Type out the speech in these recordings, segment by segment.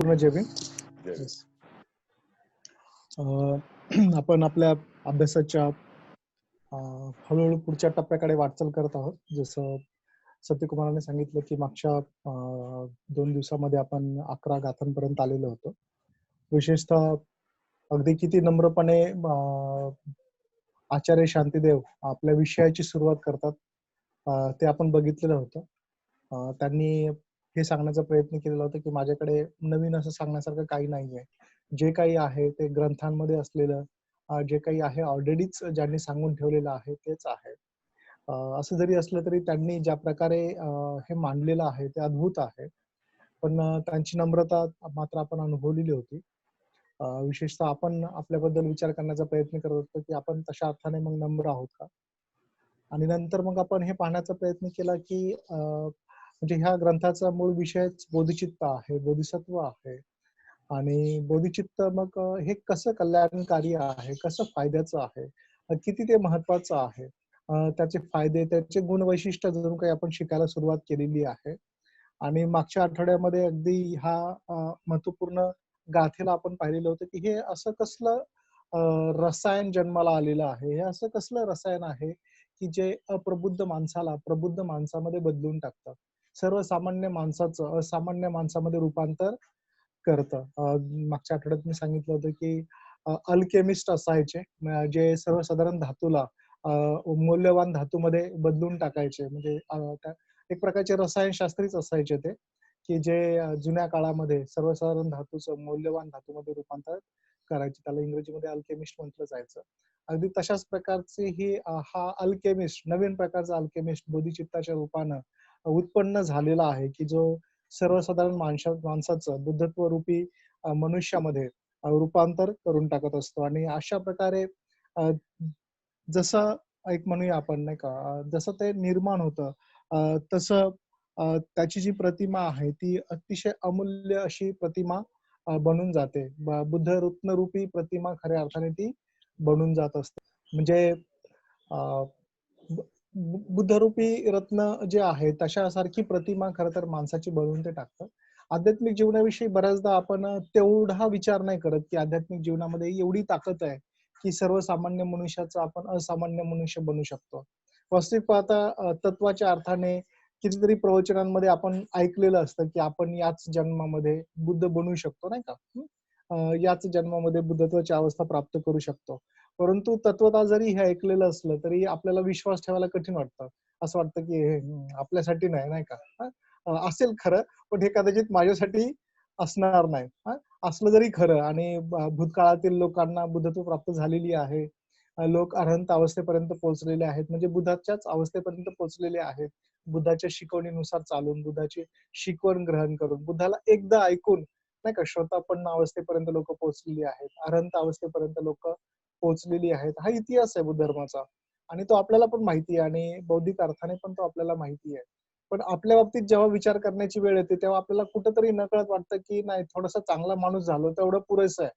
पूर्ण जय भीम. Yes. आपण आपल्या अभ्यासाच्या हळूहळू पुढच्या टप्प्याकडे वाटचाल करत आहोत. जसं सत्यकुमाराने सांगितलं की मागच्या 2 दिवसामध्ये आपण 11 गाथांपर्यंत आलेलो होतो. विशेषतः अगदी किती नम्रपणे आचार्य शांतीदेव आपल्या विषयाची सुरुवात करतात ते आपण बघितलेलं होतं. त्यांनी हे सांगण्याचा प्रयत्न केलेला होता की माझ्याकडे नवीन असं सांगण्यासारखं काही नाहीये. जे काही आहे ते ग्रंथांमध्ये असलेलं जे काही आहे ऑलरेडीच ज्यांनी सांगून ठेवलेलं आहे तेच आहे. असं जरी असलं तरी त्यांनी ज्या प्रकारे हे मांडलेलं आहे ते अद्भुत आहे. पण त्यांची नम्रता मात्र आपण अनुभवलेली होती. विशेषतः आपण आपल्याबद्दल विचार करण्याचा प्रयत्न करत होतो की आपण तशा अर्थाने मग नम्र आहोत का? आणि नंतर मग आपण हे पाहण्याचा प्रयत्न केला की म्हणजे ह्या ग्रंथाचा मूळ विषयच बोधिचित्त आहे, बोधिसत्व आहे. आणि बोधिचित्त मग हे कसं कल्याणकारी आहे, कसं फायद्याचं आहे, किती ते महत्वाचं आहे, त्याचे फायदे, त्याचे गुणवैशिष्ट्य जणू काही आपण शिकायला सुरुवात केलेली आहे. आणि मागच्या आठवड्यामध्ये अगदी ह्या महत्वपूर्ण गाथेला आपण पाहिलेलं होतं की हे असं कसलं रसायन जन्माला आलेलं आहे, हे असं कसलं रसायन आहे की जे अप्रबुद्ध माणसाला प्रबुद्ध माणसामध्ये बदलून टाकतं. सर्वसामान्य माणसाचं असामान्य माणसामध्ये रूपांतर करतं. मागच्या आठवड्यात मी सांगितलं होतं की अल्केमिस्ट असायचे जे सर्वसाधारण धातूला मौल्यवान धातूमध्ये बदलून टाकायचे. म्हणजे एक प्रकारचे रसायनशास्त्रीच असायचे ते की जे जुन्या काळामध्ये सर्वसाधारण धातूचं मौल्यवान धातूमध्ये रूपांतर करायचे. त्याला इंग्रजीमध्ये अल्केमिस्ट म्हटलं जायचं. अगदी तशाच प्रकारची ही हा अल्केमिस्ट नवीन प्रकारचा अल्केमिस्ट बोधिचित्ताच्या रूपानं उत्पन्न झालेला आहे की जो सर्वसाधारण माणसाचं बुद्धत्व रूपी मनुष्यामध्ये रूपांतर करून टाकत असतो. आणि अशा प्रकारे जसं एक म्हणूया आपण नाही का जसं ते निर्माण होतं तसं त्याची जी प्रतिमा आहे ती अतिशय अमूल्य अशी प्रतिमा बनून जाते. बुद्ध रत्नरूपी प्रतिमा खऱ्या अर्थाने ती बनून जात असते. म्हणजे बुद्धरूपी रत्न जे आहे तशासारखी प्रतिमा खरं तर माणसाची बनवून ते टाकतं. आध्यात्मिक जीवनाविषयी बऱ्याचदा आपण तेवढा विचार नाही करत की आध्यात्मिक जीवनामध्ये एवढी ताकद आहे की सर्वसामान्य मनुष्याचं आपण असामान्य मनुष्य बनू शकतो. वास्तविक पाहता तत्वाच्या अर्थाने कितीतरी प्रवचनांमध्ये आपण ऐकलेलं असतं की आपण याच जन्मामध्ये बुद्ध बनू शकतो नाही का. याच जन्मामध्ये बुद्धत्वाची अवस्था प्राप्त करू शकतो. परंतु तत्वतः जरी हे ऐकलेलं असलं तरी आपल्याला विश्वास ठेवायला कठीण वाटतं. असं वाटतं की हे आपल्यासाठी नाही का. असेल खरं पण हे कदाचित माझ्यासाठी असणार नाही. असलं जरी खरं आणि भूतकाळातील लोकांना बुद्धत्व प्राप्त झालेली आहे. लोक अरहंत अवस्थेपर्यंत पोहोचलेले आहेत. म्हणजे बुद्धाच्याच अवस्थेपर्यंत पोहोचलेले आहेत. बुद्धाच्या शिकवणीनुसार चालून बुद्धाची शिकवण ग्रहण करून बुद्धाला एकदा ऐकून नाही का श्रोतापन्न अवस्थेपर्यंत लोक पोहोचलेली आहेत. अरहंत अवस्थेपर्यंत लोक पोहोचलेली आहेत. हा इतिहास आहे बुद्ध धर्माचा आणि तो आपल्याला पण माहिती आहे आणि बौद्धिक अर्थाने पण तो आपल्याला माहिती आहे. पण आपल्या बाबतीत जेव्हा विचार करण्याची वेळ येते तेव्हा आपल्याला कुठंतरी नकळत वाटतं की नाही थोडासा चांगला माणूस झालो तेवढं पुरेसं आहे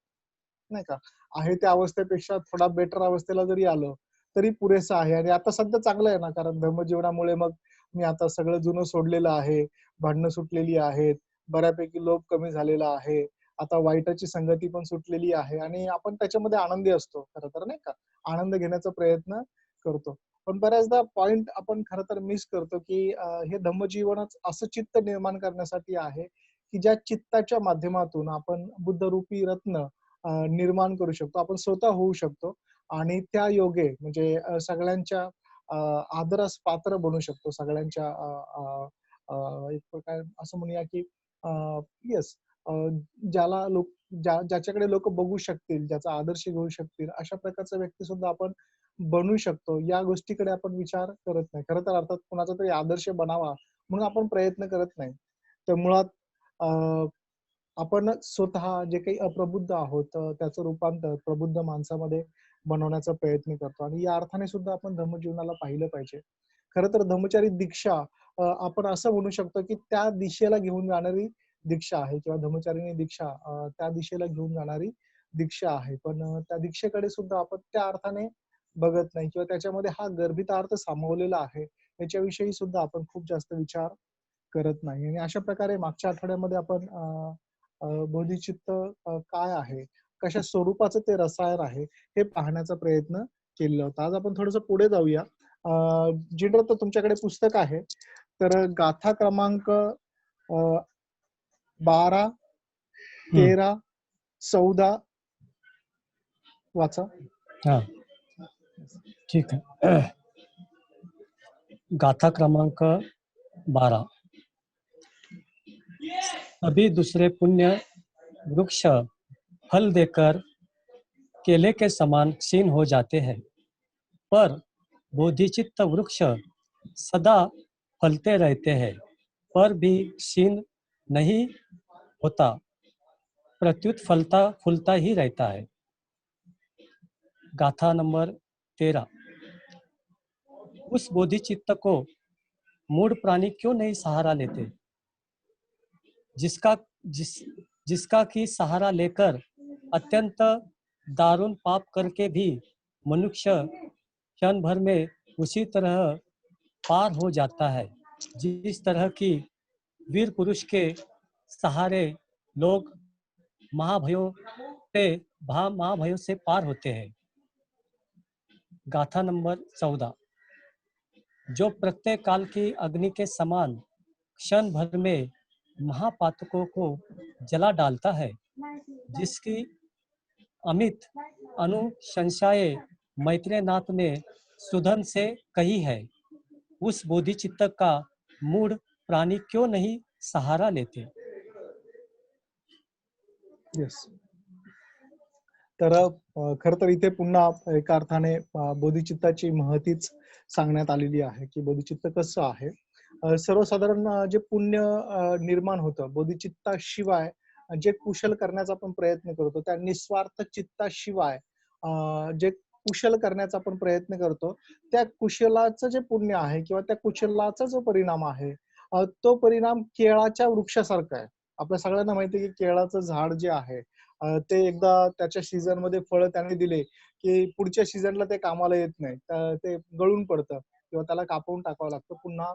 नाही का. आहे त्या अवस्थेपेक्षा थोडा बेटर अवस्थेला जरी आलो तरी पुरेसं आहे. आणि आता सध्या चांगलं आहे ना कारण धर्मजीवनामुळे मग मी आता सगळं जुनं सोडलेलं आहे. भांडणं सुटलेली आहेत. बऱ्यापैकी लोभ कमी झालेला आहे. आता वाईटाची संगती पण सुटलेली आहे आणि आपण त्याच्यामध्ये आनंदी असतो खरं तर नाही का. आनंद घेण्याचा प्रयत्न करतो. पण बऱ्याचदा पॉइंट आपण खरं तर मिस करतो की हे धम्मजीवनच असं चित्त निर्माण करण्यासाठी आहे की ज्या चित्ताच्या माध्यमातून आपण बुद्धरूपी रत्न निर्माण करू शकतो. आपण स्वतः होऊ शकतो आणि त्या योगे म्हणजे सगळ्यांच्या आदरास पात्र बनू शकतो. सगळ्यांच्या एक प्रकार असं म्हणूया की येस ज्याला लोक ज्याच्याकडे लोक बघू शकतील, ज्याचा आदर्श घेऊ शकतील अशा प्रकारचा व्यक्ती सुद्धा आपण बनू शकतो. या गोष्टीकडे आपण विचार करत नाही. खरं तर अर्थात कुणाचा तरी आदर्श बनावा म्हणून आपण प्रयत्न करत नाही. तर मुळात आपण स्वतः जे काही अप्रबुद्ध आहोत त्याचं रूपांतर प्रबुद्ध माणसामध्ये बनवण्याचा प्रयत्न करतो. आणि या अर्थाने सुद्धा आपण धम्मजीवनाला पाहिलं पाहिजे. खरं तर धम्मचारी दीक्षा आपण असं म्हणू शकतो की त्या दिशेला घेऊन जाणारी दीक्षा आहे किंवा धम्मचारिणी दीक्षा त्या दिशेला घेऊन जाणारी दीक्षा आहे. पण त्या दीक्षेकडे सुद्धा आपण त्या अर्थाने बघत नाही किंवा त्याच्यामध्ये हा गर्भितार्थ सामावलेला आहे याच्याविषयी सुद्धा आपण खूप जास्त विचार करत नाही. आणि अशा प्रकारे मागच्या आठवड्यामध्ये आपण बोधिचित्त काय आहे, कशा स्वरूपाचं ते रसायन आहे, हे पाहण्याचा प्रयत्न केलेला होता. आज आपण थोडंसं पुढे जाऊया. जिंद्र, तर तुमच्याकडे पुस्तक आहे, तर गाथा क्रमांक 12, 13, 14 वाचा. हाँ, ठीक है. गाथा क्रमांक 12. सभी दूसरे पुण्य वृक्ष फल देकर केले के समान क्षीण हो जाते हैं, पर बोधिचित्त वृक्ष सदा फलते रहते हैं, पर भी क्षीण नहीं होता, प्रत्युत फूलता ही रहता है. गाथा नंबर 13. उस बोधिचित्त को मूढ़ प्राणी क्यों नहीं सहारा लेते, जिसका की सहारा लेकर अत्यंत दारुण पाप करके भी मनुष्य क्षण भर में उसी तरह पार हो जाता है, जिस तरह की वीर पुरुष के सहारे लोग महाभयों से पार होते हैं. गाथा नंबर 14. जो प्रत्येक काल की अग्नि के समान क्षण भर में महापातकों को जला डालता है, जिसकी अमित अनुशंसाएं मैत्रेयनाथ ने सुधन से कही है, उस बोधिचित्त का मूढ़ प्राणी क्यों नहीं सहारा लेते. येस. तर खर तर इथे पुन्हा एका अर्थाने बोधिचित्ताची महतीच सांगण्यात आलेली आहे की बोधिचित्त कसं आहे. सर्वसाधारण जे पुण्य निर्माण होतं बोधिचित्ताशिवाय, जे कुशल करण्याचा आपण प्रयत्न करतो, त्या निस्वार्थ चित्ताशिवाय जे कुशल करण्याचा आपण प्रयत्न करतो, त्या कुशलाचं जे पुण्य आहे किंवा त्या कुशलाचा जो परिणाम आहे, तो परिणाम केळाच्या वृक्षासारखा आहे. आपल्या सगळ्यांना माहिती आहे की केळाचं झाड जे आहे, ते एकदा त्याच्या सीझन मध्ये फळ त्याने दिले की पुढच्या सीझनला ते कामाला येत नाही, ते गळून पडतं किंवा त्याला कापून टाकावं लागतं, पुन्हा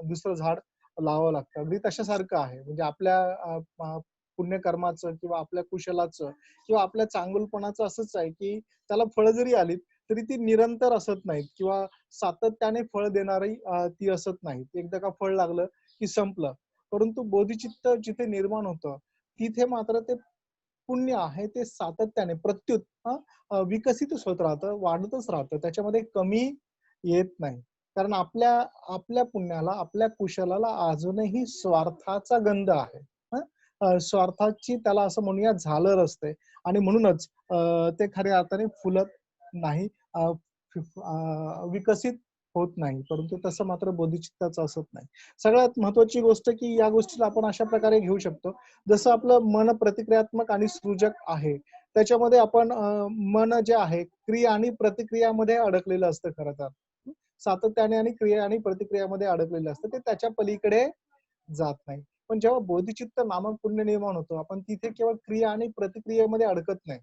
दुसरं झाड लावावं लागतं. अगदी तशासारखं आहे. म्हणजे आपल्या पुण्यकर्माचं किंवा आपल्या कुशलाचं किंवा आपल्या चांगुलपणाचं असंच आहे की त्याला फळं जरी आलीत तरी ती निरंतर असत नाहीत किंवा सातत्याने फळ देणारी ती असत नाही. एकदा का फळ लागलं की संपलं. परंतु बोधिचित्त जिथे निर्माण होतं तिथे मात्र ते पुण्य आहे ते सातत्याने प्रत्युत विकसितच होत राहतं, वाढतच राहतं. त्याच्यामध्ये कमी येत नाही. कारण आपल्या पुण्याला, आपल्या कुशलाला अजूनही स्वार्थाचा गंध आहे. स्वार्थाची त्याला असं म्हणूया झालर असते आणि म्हणूनच ते खऱ्या अर्थाने फुलत नाही, विकसित होत नाही. परंतु तसं मात्र बोधिचित्ताचं असत नाही. सगळ्यात महत्वाची गोष्ट की या गोष्टीला आपण अशा प्रकारे घेऊ शकतो, जसं आपलं मन प्रतिक्रियात्मक आणि सृजक आहे, त्याच्यामध्ये आपण मन जे आहे क्रिया आणि प्रतिक्रियामध्ये अडकलेलं असतं. खरं तर सातत्याने आणि क्रिया आणि प्रतिक्रियामध्ये अडकलेलं असतं, ते त्याच्या पलीकडे जात नाही. पण जेव्हा बोधिचित्त नामक पुण्य निर्माण होतो, आपण तिथे केवळ क्रिया आणि प्रतिक्रियेमध्ये अडकत नाही,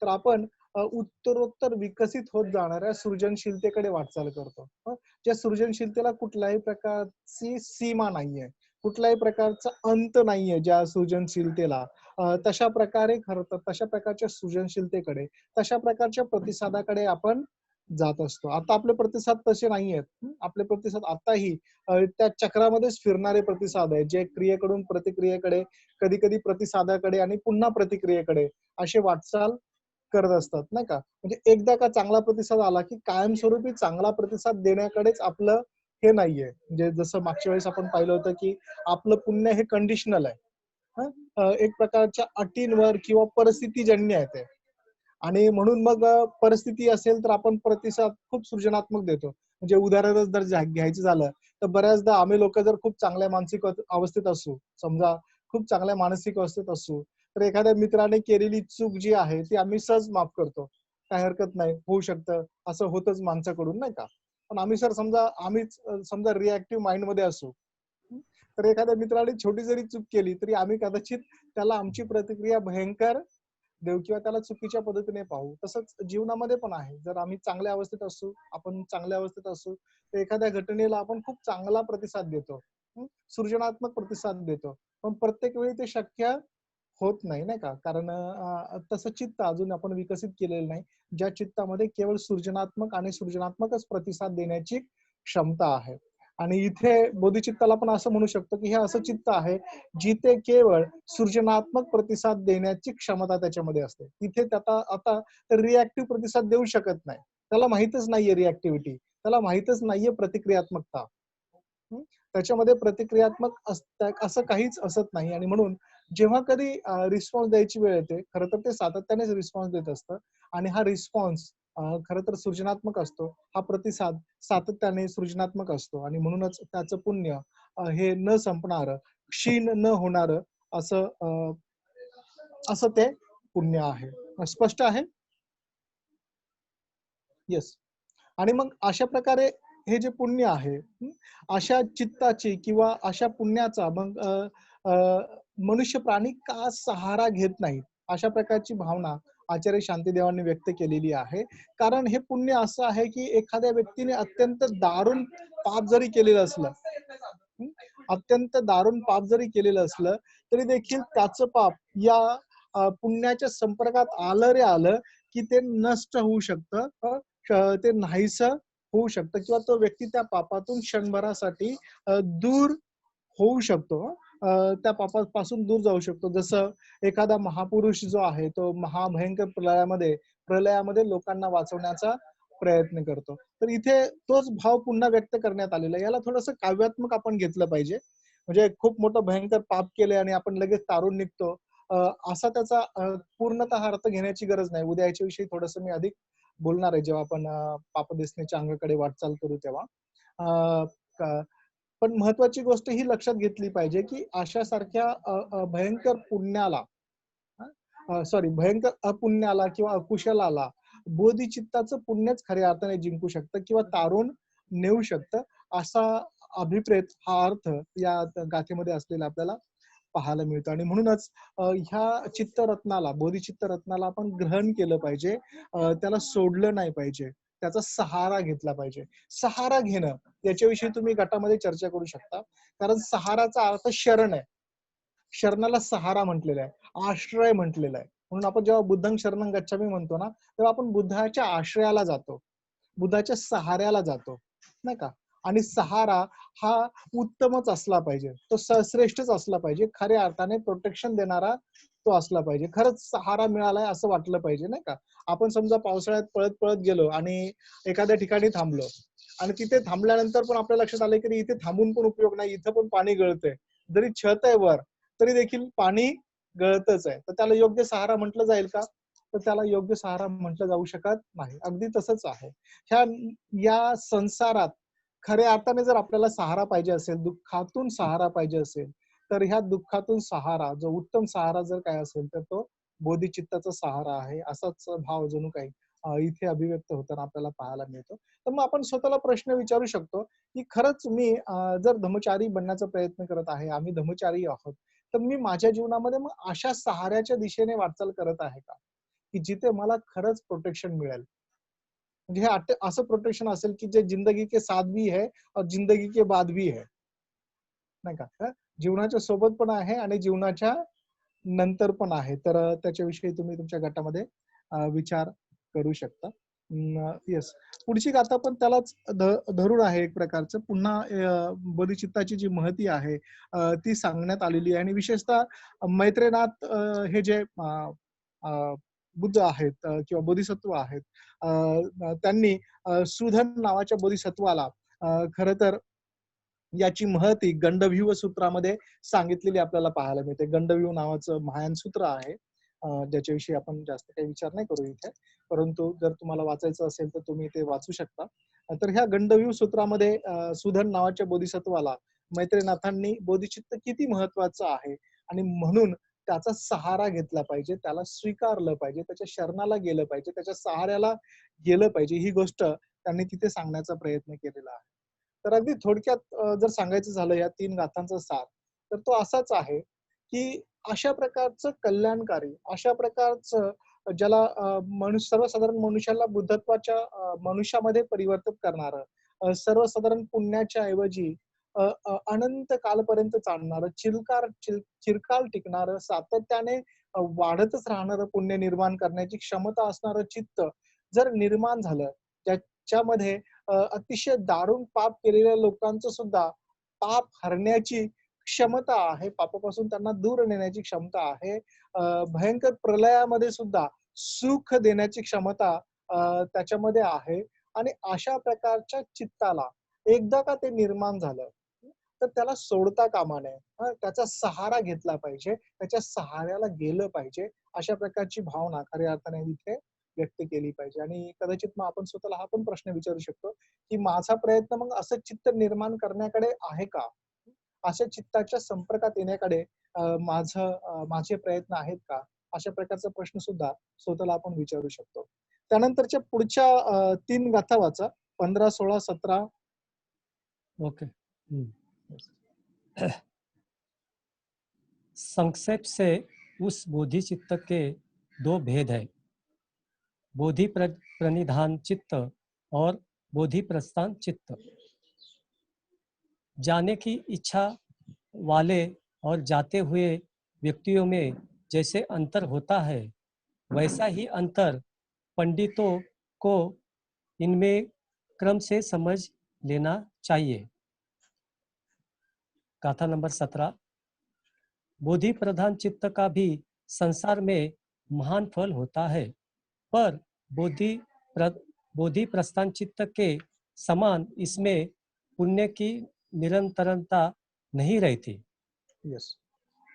तर आपण उत्तरोत्तर विकसित होत जाणाऱ्या सृजनशीलतेकडे वाटचाल करतो. ज्या सृजनशीलतेला कुठल्याही प्रकारची सीमा नाहीये, कुठल्याही प्रकारचा अंत नाहीये ज्या सृजनशीलतेला. तशा प्रकारे खरं तर तशा प्रकारच्या सृजनशीलतेकडे, तशा प्रकारच्या प्रतिसादाकडे आपण जात असतो. आता आपले प्रतिसाद तसे नाहीयेत. आपले प्रतिसाद आताही त्या चक्रामध्येच फिरणारे प्रतिसाद आहेत, जे क्रियेकडून प्रतिक्रियेकडे, कधी कधी प्रतिसादाकडे आणि पुन्हा प्रतिक्रियेकडे असे वाटचाल करत असतात, नाही का. म्हणजे एकदा का चांगला प्रतिसाद आला की कायमस्वरूपी चांगला प्रतिसाद देण्याकडेच आपलं हे नाहीये. म्हणजे जसं मागच्या वेळेस आपण पाहिलं होतं की आपलं पुण्य हे कंडिशनल आहे. एक प्रकारच्या अटींवर किंवा परिस्थितीजन्य आहे ते. आणि म्हणून मग परिस्थिती असेल तर आपण प्रतिसाद खूप सृजनात्मक देतो. म्हणजे उदाहरणच जर घ्यायचं झालं तर बऱ्याचदा आम्ही लोक जर खूप चांगल्या मानसिक अवस्थेत असू, समजा खूप चांगल्या मानसिक अवस्थेत असू, तर एखाद्या मित्राने केलेली चूक जी आहे ती आम्ही सहज माफ करतो. काही हरकत नाही, होऊ शकतं, असं होतच माणसाकडून, नाही का. पण आम्हीच समजा रिॲक्टिव्ह माइंड मध्ये असू, तर एखाद्या मित्राने छोटी जरी चूक केली तरी आम्ही कदाचित त्याला आमची प्रतिक्रिया भयंकर देऊ किंवा त्याला चुकीच्या पद्धतीने पाहू. तसंच जीवनामध्ये पण आहे. जर आम्ही चांगल्या अवस्थेत असू, आपण चांगल्या अवस्थेत असू, तर एखाद्या घटनेला आपण खूप चांगला प्रतिसाद देतो. सृजनात्मक प्रतिसाद देतो. पण प्रत्येक वेळी ते शक्य होत नाही, नाही का? कारण तसं चित्त अजून आपण विकसित केलेलं नाही. ज्या चित्तामध्ये केवळ सृजनात्मक आणि सृजनात्मकच प्रतिसाद देण्याची क्षमता आहे. आणि इथे बोधिचित्ताला पण असं म्हणू शकतो, की हे असं चित्त आहे, जिथे केवळ सृजनात्मक प्रतिसाद देण्याची क्षमता त्याच्यामध्ये असते. तिथे त्याचा आता रिएक्टिव्ह प्रतिसाद देऊ शकत नाही. त्याला माहीतच नाहीये रिएक्टिव्हिटी. त्याला माहीतच नाहीये प्रतिक्रियात्मकता. हं. त्याच्यामध्ये प्रतिक्रियात्मक असं काहीच असत नाही आणि म्हणून जेव्हा कधी रिस्पॉन्स द्यायची वेळ येते, खरं तर ते सातत्यानेच रिस्पॉन्स देत असतं आणि हा रिस्पॉन्स खरं तर सृजनात्मक असतो. हा प्रतिसाद सातत्याने सृजनात्मक असतो आणि म्हणूनच त्याचं पुण्य हे न संपणारं, क्षीण न होणारं असं असं ते पुण्य आहे. स्पष्ट आहे? येस. आणि मग अशा प्रकारे हे जे पुण्य आहे, अशा चित्ताची किंवा अशा पुण्याचा मग अ, मनुष्य प्राणी का सहारा घेत नाहीत? अशा प्रकारची भावना आचार्य शांतीदेवांनी व्यक्त केलेली आहे. कारण हे पुण्य असं आहे, की एखाद्या व्यक्तीने अत्यंत दारुण पाप जरी केलेलं असलं, हं, अत्यंत दारुण पाप जरी केलेलं असलं, तरी देखील त्याचं पाप या पुण्याच्या संपर्कात आलं रे आलं, की ते नष्ट होऊ शकतं. ते नाहीसं होऊ शकतं किंवा तो व्यक्ती त्या पापातून क्षणभरासाठी दूर होऊ शकतो. त्या पापापासून दूर जाऊ शकतो. जसं एखादा महापुरुष जो आहे, तो महाभयंकर प्रलयामध्ये लोकांना वाचवण्याचा प्रयत्न करतो. तर इथे तोच भाव पुन्हा व्यक्त करण्यात आलेला आहे. याला थोडंसं काव्यात्मक आपण घेतलं पाहिजे. म्हणजे खूप मोठं भयंकर पाप केलंय आणि आपण लगेच तारून निघतो. अ, असा त्याचा पूर्णतः अर्थ घेण्याची गरज नाही. उद्या याच्याविषयी थोडंसं मी अधिक बोलणार आहे, जेव्हा आपण पापदिसणेच्या अंगाकडे वाटचाल करू तेव्हा. अ, क पण महत्वाची गोष्ट ही लक्षात घेतली पाहिजे, की अशासारख्या भयंकर पुण्याला सॉरी भयंकर अपुण्याला किंवा अकुशलाला बोधिचित्ताचं पुण्यच खऱ्या अर्थाने जिंकू शकतं किंवा तारून नेऊ शकतं. असा अभिप्रेत हा अर्थ या गाथेमध्ये असलेला आपल्याला पाहायला मिळतो आणि म्हणूनच ह्या चित्तरत्नाला, बोधिचित्त रत्नाला आपण ग्रहण केलं पाहिजे. त्याला सोडलं नाही पाहिजे. त्याचा सहारा घेतला पाहिजे. सहारा घेणं याच्याविषयी तुम्ही गटामध्ये चर्चा करू शकता. कारण सहाराचा अर्थ शरण आहे. शरणाला सहारा म्हटलेला आहे, आश्रय म्हटलेला आहे. म्हणून आपण जेव्हा बुद्धं शरणं गच्छामी म्हणतो ना, तेव्हा आपण बुद्धाच्या आश्रयाला जातो. बुद्धाच्या सहाऱ्याला जातो, नाही का? आणि सहारा हा उत्तमच असला पाहिजे. तो श्रेष्ठच असला पाहिजे. खऱ्या अर्थाने प्रोटेक्शन देणारा तो असला पाहिजे. खरंच सहारा मिळालाय असं वाटलं पाहिजे, नाही का? आपण समजा पावसाळ्यात पळत-पळत गेलो आणि एखाद्या ठिकाणी थांबलो आणि तिथे थांबल्यानंतर पण आपल्या लक्षात आलं, की इथे थांबून पण उपयोग नाही. इथं पण पाणी गळतंय. जरी छत आहे वर, तरी देखील पाणी गळतच आहे. तर त्याला योग्य सहारा म्हटलं जाईल का? तर त्याला योग्य सहारा म्हटलं जाऊ शकत नाही. अगदी तसंच आहे. ह्या या संसारात खऱ्या अर्थाने जर आपल्याला सहारा पाहिजे असेल, दुःखातून सहारा पाहिजे असेल, तर ह्या दुःखातून सहारा, जो उत्तम सहारा जर काय असेल, तर तो बोधिचित्ताचा सहारा आहे. असाच भाव जणू काही इथे अभिव्यक्त होताना आपल्याला पाहायला मिळतो. तर मग आपण स्वतःला प्रश्न विचारू शकतो, की खरंच मी जर धर्मचारी बनण्याचा प्रयत्न करत आहे, आम्ही धर्मचारी आहोत, तर मी माझ्या जीवनामध्ये मग अशा सहाऱ्याच्या दिशेने वाटचाल करत आहे का? की जिथे मला खरंच प्रोटेक्शन मिळेल. म्हणजे हे असं प्रोटेक्शन असेल, की जे जिंदगी के साथ भी है और जिंदगी के बाद भी है. नाही का? जीवनाच्या सोबत पण आहे आणि जीवनाच्या नंतर पण आहे. तर त्याच्याविषयी तुम्ही तुमच्या गटामध्ये विचार करू शकता. येस. पुढची गाथा पण त्यालाच धरून आहे एक प्रकारचं. पुन्हा बोधिचित्ताची जी महती आहे ती सांगण्यात आलेली आहे आणि विशेषतः मैत्रेयनाथ हे जे अ, बुद्ध आहेत किंवा बोधिसत्व आहेत, त्यांनी सुधन नावाच्या बोधिसत्वाला खरं तर याची महती गंडव्यूह सूत्रामध्ये सांगितलेली आपल्याला पाहायला मिळते. गंडव्यूह नावाचं महायान सूत्र आहे. ज्याच्याविषयी आपण जास्त काही विचार नाही करू इथे. परंतु जर तुम्हाला वाचायचं असेल तर तुम्ही ते वाचू शकता. तर ह्या गंडव्यूह सूत्रामध्ये सुधन नावाच्या बोधिसत्वाला मैत्रेयनाथांनी बोधिचित्त किती महत्वाचं आहे आणि म्हणून त्याचा सहारा घेतला पाहिजे, त्याला स्वीकारलं पाहिजे, त्याच्या शरणाला गेलं पाहिजे, त्याच्या सहाऱ्याला गेलं पाहिजे, ही गोष्ट त्यांनी तिथे सांगण्याचा प्रयत्न केलेला आहे. तर अगदी थोडक्यात जर सांगायचं झालं या 3 गाथांचा सार, तर तो असाच आहे, की अशा प्रकारचं कल्याणकारी, अशा प्रकारचं ज्याला सर्वसाधारण मनुष्याला बुद्धत्वाच्या मनुष्यामध्ये परिवर्तित करणारं, सर्वसाधारण पुण्याच्या ऐवजी अनंत कालपर्यंत चालणारं, चिरकाल टिकणारं, सातत्याने वाढतच राहणारं पुण्य निर्माण करण्याची क्षमता असणारं चित्त जर निर्माण झालं, त्याच्यामध्ये अतिशय दारुण पाप केलेल्या लोकांचं सुद्धा पाप हरण्याची क्षमता आहे, पापापासून त्यांना दूर नेण्याची क्षमता आहे. भयंकर प्रलयामध्ये सुद्धा सुख देण्याची क्षमता त्याच्यामध्ये आहे. आणि अशा प्रकारच्या चित्ताला एकदा का ते निर्माण झालं, तर त्याला सोडता कामा नये. त्याचा सहारा घेतला पाहिजे, त्याच्या सहाऱ्याला गेलं पाहिजे. अशा प्रकारची भावना खऱ्या अर्थाने इथे व्यक्त केली पाहिजे. आणि कदाचित मग आपण स्वतःला हा पण प्रश्न विचारू शकतो, की माझा प्रयत्न मग असं चित्त निर्माण करण्याकडे आहे का? अशा चित्ताच्या संपर्कात येण्याकडे माझे प्रयत्न आहेत का? अशा प्रकारचा प्रश्न सुद्धा स्वतःला आपण विचारू शकतो. त्यानंतरच्या पुढच्या 3 गाथा वाचा. 15, 16, 17. ओके। संक्षेप से उस बोधि चित्त के 2 भेद है, बोधि प्रणिधान चित्त और बोधि प्रस्थान चित्त। जाने की इच्छा वाले और जाते हुए व्यक्तियों में जैसे अंतर होता है, वैसा ही अंतर पंडितों को इनमें क्रम से समझ लेना चाहिए। गाथा नंबर 17। बोधि प्रधान चित्त का भी संसार में महान फल होता है, पर बोधि प्रस्थान चित्त के समान इसमें पुण्य की निरंतरता नहीं रहती। येस.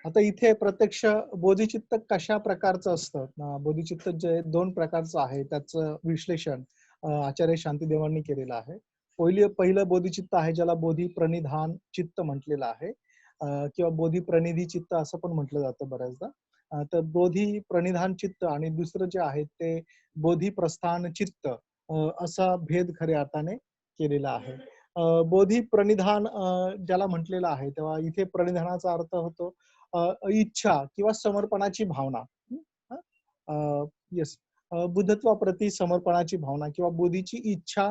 आता इथे प्रत्यक्ष बोधिचित्त कशा प्रकारचं असतं? बोधिचित्त जे 2 प्रकारचं आहे, त्याचं विश्लेषण आचार्य शांतीदेवांनी केलेलं आहे. पहिलं बोधिचित्त आहे, ज्याला बोधी प्रणिधान चित्त म्हटलेलं आहे, किंवा बोधी प्रणिधी चित्त असं पण म्हटलं जातं बऱ्याचदा. तर बोधी प्रणिधान चित्त आणि दुसरं जे आहे ते बोधी प्रस्थान चित्त, असा भेद खऱ्या अर्थाने केलेला आहे. बोधी प्रणिधान ज्याला म्हटलेलं आहे, तेव्हा इथे प्रणिधानाचा अर्थ होतो इच्छा किंवा समर्पणाची भावना. येस. बुद्धत्वाप्रती समर्पणाची भावना किंवा बोधीची इच्छा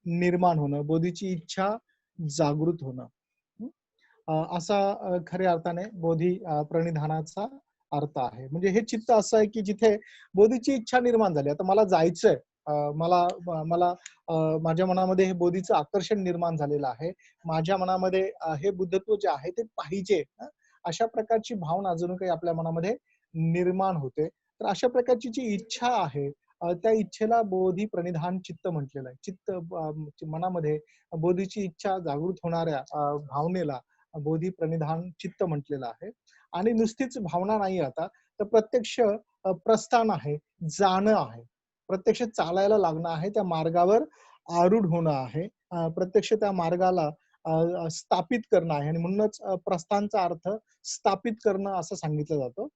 निर्माण होणं, बोधीची इच्छा जागृत होणं. असा खऱ्या अर्थाने बोधी प्रणिधानाचा अर्थ आहे. म्हणजे हे चित्त असं आहे, की जिथे बोधीची इच्छा निर्माण झाली. आता मला जायचंय. मला मला माझ्या मनामध्ये हे बोधीचं आकर्षण निर्माण झालेलं आहे. माझ्या मनामध्ये हे बुद्धत्व जे आहे ते पाहिजे. अशा प्रकारची भावना जणू काही आपल्या मनामध्ये निर्माण होते. तर अशा प्रकारची जी इच्छा आहे, त्या इच्छेला बोधी प्रणिधान चित्त म्हटलेलं आहे. मनामध्ये बोधीची इच्छा जागृत होणाऱ्या भावनेला बोधी प्रणिधान चित्त म्हटलेलं आहे. आणि नुसतीच भावना नाही, आता तर प्रत्यक्ष प्रस्थान आहे, जाणं आहे, प्रत्यक्ष चालायला लागणं आहे, त्या मार्गावर आरूढ होणं आहे, प्रत्यक्ष त्या मार्गाला स्थापित करणं आहे. आणि म्हणूनच प्रस्थानचा अर्थ स्थापित करणं असं सांगितलं जातं.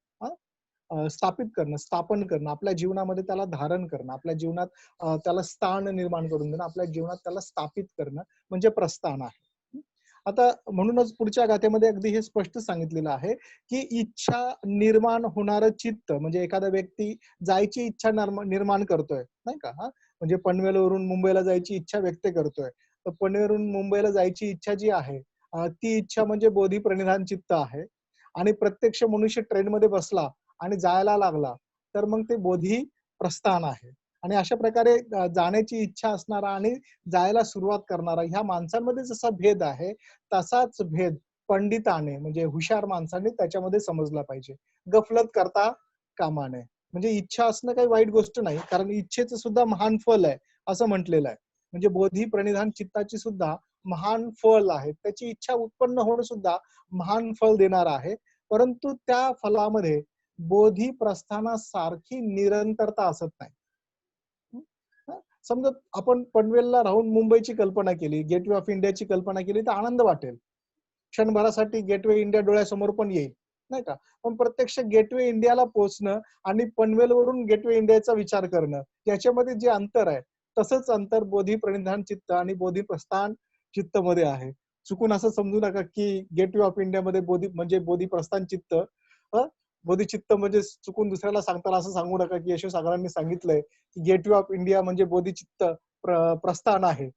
स्थापित करणं, स्थापन करणं, आपल्या जीवनामध्ये त्याला धारण करणं, आपल्या जीवनात त्याला स्थान निर्माण करून देणं, आपल्या जीवनात त्याला स्थापित करणं म्हणजे प्रस्थान आहे. आता म्हणूनच पुढच्या गाथेमध्ये अगदी हे स्पष्ट सांगितलेलं आहे, की इच्छा निर्माण होणारं चित्त म्हणजे एखादा व्यक्ती जायची इच्छा निर्माण करतोय, नाही का? म्हणजे पनवेलवरून मुंबईला जायची इच्छा व्यक्त करतोय. तर पनवेलवरून मुंबईला जायची इच्छा जी आहे, ती इच्छा म्हणजे बोधी प्रणिधान चित्त आहे. आणि प्रत्यक्ष मनुष्य ट्रेनमध्ये बसला आणि जायला लागला, तर मग ते बोधी प्रस्थान आहे. आणि अशा प्रकारे जाण्याची इच्छा असणारा आणि जायला सुरुवात करणारा ह्या माणसांमध्ये जसा भेद आहे, तसाच भेद पंडिताने म्हणजे हुशार माणसाने त्याच्यामध्ये समजला पाहिजे. गफलत करता कामा नये. म्हणजे इच्छा असणं काही वाईट गोष्ट नाही, कारण इच्छेचं सुद्धा महान फल आहे असं म्हटलेलं आहे. म्हणजे बोधी प्रणिधान चित्ताची सुद्धा महान फल आहे. त्याची इच्छा उत्पन्न होणं सुद्धा महान फल देणार आहे. परंतु त्या फलामध्ये बोधी प्रस्थानासारखी निरंतरता असत नाही. समजा आपण पनवेलला राहून मुंबईची कल्पना केली, गेटवे ऑफ इंडियाची कल्पना केली, तर आनंद वाटेल. क्षणभरासाठी गेटवे इंडिया डोळ्यासमोर पण येईल, नाही का? पण प्रत्यक्ष गेटवे इंडियाला पोहोचणं आणि पनवेलवरून गेटवे इंडियाचा विचार करणं, याच्यामध्ये जे अंतर आहे, तसंच अंतर बोधी प्रणिधान चित्त आणि बोधी प्रस्थान चित्त मध्ये आहे. चुकून असं समजू नका की गेटवे ऑफ इंडिया मध्ये बोधी म्हणजे बोधी प्रस्थान चित्त, बोधिचित्त म्हणजे चुकून दुसऱ्याला सांगताना असं सांगू नका की यशोसागरांनी सांगितलंय की गेटवे ऑफ इंडिया म्हणजे बोधिचित्त प्रस्थान आहे.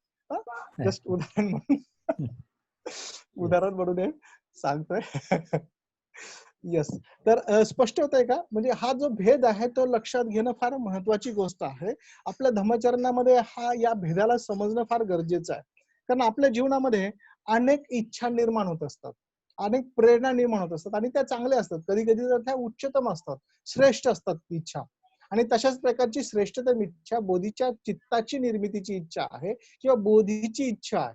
जस्ट उदाहरण म्हणून. येस. उदाहरण म्हणून हे सांगतोय. येस. तर स्पष्ट होतंय का? म्हणजे हा जो भेद आहे तो लक्षात घेणं फार महत्वाची गोष्ट आहे. आपल्या धम्मचरणामध्ये या भेदाला समजणं फार गरजेचं आहे. कारण आपल्या जीवनामध्ये अनेक इच्छा निर्माण होत असतात. अनेक प्रेरणा निर्माण होत असतात आणि त्या चांगल्या असतात. कधी-कधी तर त्या उच्चतम असतात, श्रेष्ठ असतात ती इच्छा. आणि तशाच प्रकारची श्रेष्ठतम इच्छा बोधीच्या चित्ताची निर्मितीची इच्छा आहे किंवा बोधीची इच्छा आहे.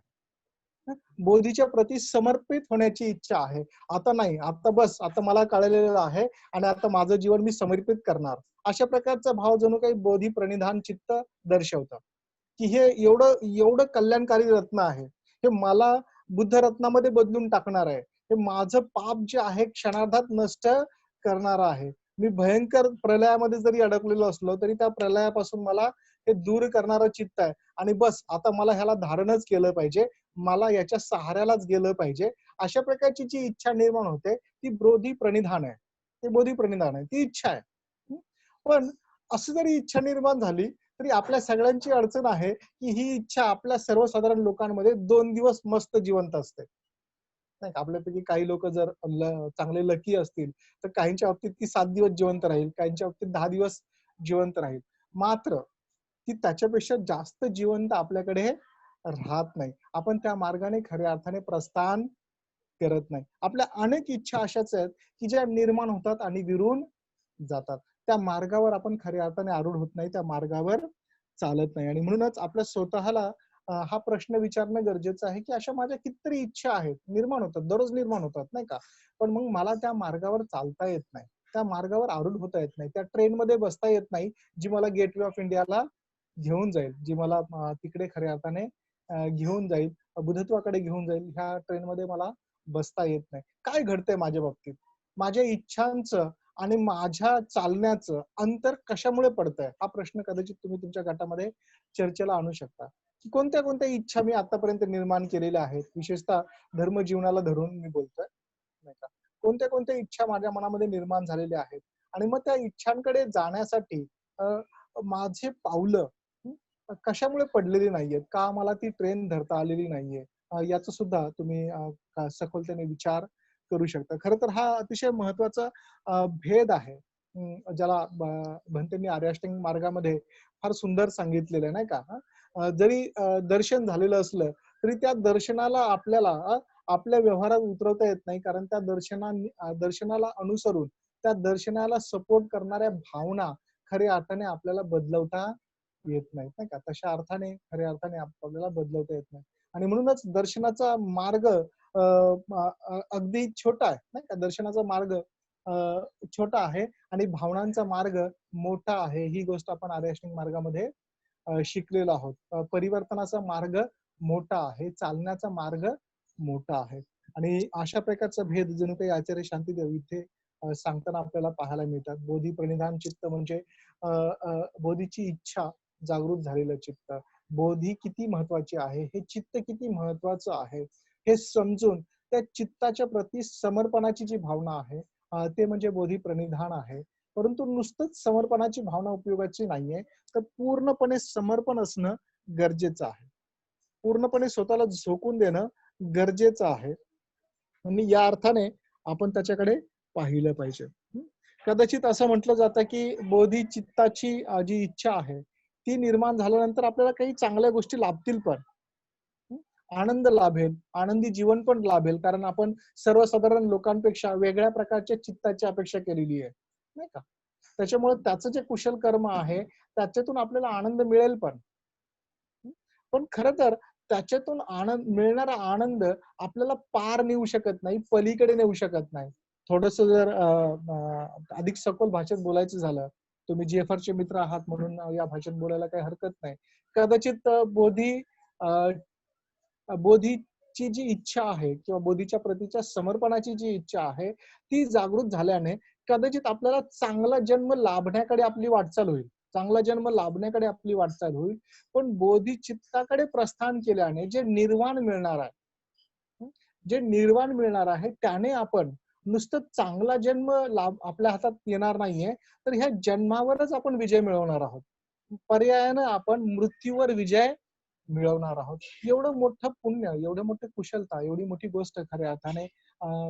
बोधीच्या प्रती समर्पित होण्याची इच्छा आहे. आता नाही, आता बस, आता मला कळलेलं आहे आणि आता माझं जीवन मी समर्पित करणार. अशा प्रकारचा भाव जणू काही बोधी प्रणिधान चित्त दर्शवतं, की हे एवढं एवढं कल्याणकारी रत्न आहे. हे मला बुद्ध रत्नामध्ये बदलून टाकणार आहे. हे माझं पाप जे आहे क्षणार्धात नष्ट करणारं आहे. मी भयंकर प्रलयामध्ये जरी अडकलेलो असलो, तरी त्या प्रलयापासून मला हे दूर करणारं चित्त आहे आणि बस आता मला ह्याला धारणच केलं पाहिजे. मला याच्या सहाऱ्यालाच गेलं पाहिजे. अशा प्रकारची जी इच्छा निर्माण होते, ती बोधी प्रणिधान आहे. ते बोधी प्रणिधान आहे. ती इच्छा आहे. हं. पण असं जरी इच्छा निर्माण झाली, तरी आपल्या सगळ्यांची अडचण आहे, की ही इच्छा आपल्या सर्वसाधारण लोकांमध्ये 2 दिवस मस्त जिवंत असते. नाही का? आपल्यापैकी काही लोकं जर चांगले लकी असतील, तर काहींच्या बाबतीत ती 7 दिवस जिवंत राहील, काहींच्या बाबतीत 10 दिवस जिवंत राहील. मात्र ती त्याच्यापेक्षा जास्त जिवंत आपल्याकडे राहत नाही. आपण त्या मार्गाने खऱ्या अर्थाने प्रस्थान करत नाही. आपल्या अनेक इच्छा अशाच आहेत, की ज्या निर्माण होतात आणि विरून जातात. त्या मार्गावर आपण खऱ्या अर्थाने आरूढ होत नाही. त्या मार्गावर चालत नाही आणि म्हणूनच आपल्या स्वतःला हा प्रश्न विचारणं गरजेचं आहे, की अशा माझ्या कितीतरी इच्छा आहेत, निर्माण होतात, दररोज निर्माण होतात, नाही का? पण मग मला त्या मार्गावर चालता येत नाही. त्या मार्गावर आरूढ होता येत नाही. त्या ट्रेनमध्ये बसता येत नाही, जी मला गेटवे ऑफ इंडियाला घेऊन जाईल, जी मला तिकडे खऱ्या अर्थाने घेऊन जाईल, बुद्धत्वाकडे घेऊन जाईल. ह्या ट्रेनमध्ये मला बसता येत नाही. काय घडतंय माझ्या बाबतीत? माझ्या इच्छांचं आणि माझ्या चालण्याचं अंतर कशामुळे पडतंय? हा प्रश्न कदाचित तुम्ही तुमच्या गटामध्ये चर्चेला आणू शकता. की कोणत्या-कोणत्या इच्छा मी आतापर्यंत निर्माण केलेल्या आहेत, विशेषतः धर्मजीवनाला धरून मी बोलतोय, नाही का? कोणत्या-कोणत्या इच्छा माझ्या मनामध्ये निर्माण झालेल्या आहेत आणि मग त्या इच्छांकडे जाण्यासाठी अ, माझे पावलं कशामुळे पडलेली नाहीयेत? का मला ती ट्रेन धरता आलेली नाहीये? याचा सुद्धा तुम्ही सखोलतेने विचार करू शकता. खरं तर हा अतिशय महत्वाचा भेद आहे. ज्याला भंतेंनी आर्याष्टांगिक मार्गामध्ये फार सुंदर सांगितलेलं आहे, नाही का? जरी दर्शन झालेलं असलं, तरी त्या दर्शनाला आपल्याला आपल्या व्यवहारात उतरवता येत नाही. कारण त्या दर्शनाला अनुसरून, त्या दर्शनाला सपोर्ट करणाऱ्या भावना खऱ्या अर्थाने आपल्याला बदलवता येत नाहीत, नाही का? तशा अर्थाने खऱ्या अर्थाने आपल्याला बदलवता येत नाही. आणि म्हणूनच दर्शनाचा मार्ग अगदी छोटा आहे, नाही का? दर्शनाचा मार्ग अ, छोटा आहे आणि भावनांचा मार्ग मोठा आहे. ही गोष्ट आपण आर्य मार्गामध्ये शिकलेलो आहोत. परिवर्तनाचा मार्ग मोठा आहे, चालण्याचा मार्ग मोठा आहे. आणि अशा प्रकारचा भेद जणू काही आचार्य शांतीदेव इथे सांगताना आपल्याला पाहायला मिळतात. बोधी प्रणिधान चित्त म्हणजे बोधीची इच्छा जागृत झालेलं चित्त. बोधी किती महत्वाची आहे, हे चित्त किती महत्वाचं आहे, हे समजून त्या चित्ताच्या प्रती समर्पणाची जी भावना आहे, ते म्हणजे बोधी प्रणिधान आहे. परंतु नुसतंच समर्पणाची भावना उपयोगाची नाहीये, तर पूर्णपणे समर्पण असणं गरजेचं आहे. पूर्णपणे स्वतःला झोकून देणं गरजेचं आहे. आणि या अर्थाने आपण त्याच्याकडे पाहिलं पाहिजे. कदाचित असं म्हटलं जातं, की बोधिचित्ताची जी इच्छा आहे, ती निर्माण झाल्यानंतर आपल्याला काही चांगल्या गोष्टी लाभतील पण. हं. आनंद लाभेल, आनंदी जीवन पण लाभेल. कारण आपण सर्वसाधारण लोकांपेक्षा वेगळ्या प्रकारच्या चित्ताची अपेक्षा केलेली आहे, नाही का? त्याच्यामुळे त्याचं जे कुशल कर्म आहे, त्याच्यातून आपल्याला आनंद मिळेल पण. हं. पण खरं तर त्याच्यातून मिळणारा आनंद आपल्याला पार नेऊ शकत नाही, पलीकडे नेऊ शकत नाही. थोडंसं जर अधिक सखोल भाषेत बोलायचं झालं, तुम्ही जी.एफ.आरचे मित्र आहात म्हणून या भाषेत बोलायला काही हरकत नाही. कदाचित अ, बोधीची जी इच्छा आहे किंवा बोधीच्या प्रतीच्या समर्पणाची जी इच्छा आहे, ती जागृत झाल्याने कदाचित आपल्याला चांगला जन्म लाभण्याकडे आपली वाटचाल होईल. चांगला जन्म लाभण्याकडे आपली वाटचाल होईल. पण बोधिचित्ताकडे प्रस्थान केल्याने जे निर्वाण मिळणार आहे, हं, जे निर्वाण मिळणार आहे त्याने आपण नुसतं चांगला जन्म लाभ आपल्या हातात येणार नाहीये, तर ह्या जन्मावरच आपण विजय मिळवणार आहोत. पर्यायानं आपण मृत्यूवर विजय मिळवणार आहोत. एवढं मोठं पुण्य, एवढं मोठी कुशलता, एवढी मोठी गोष्ट खऱ्या अर्थाने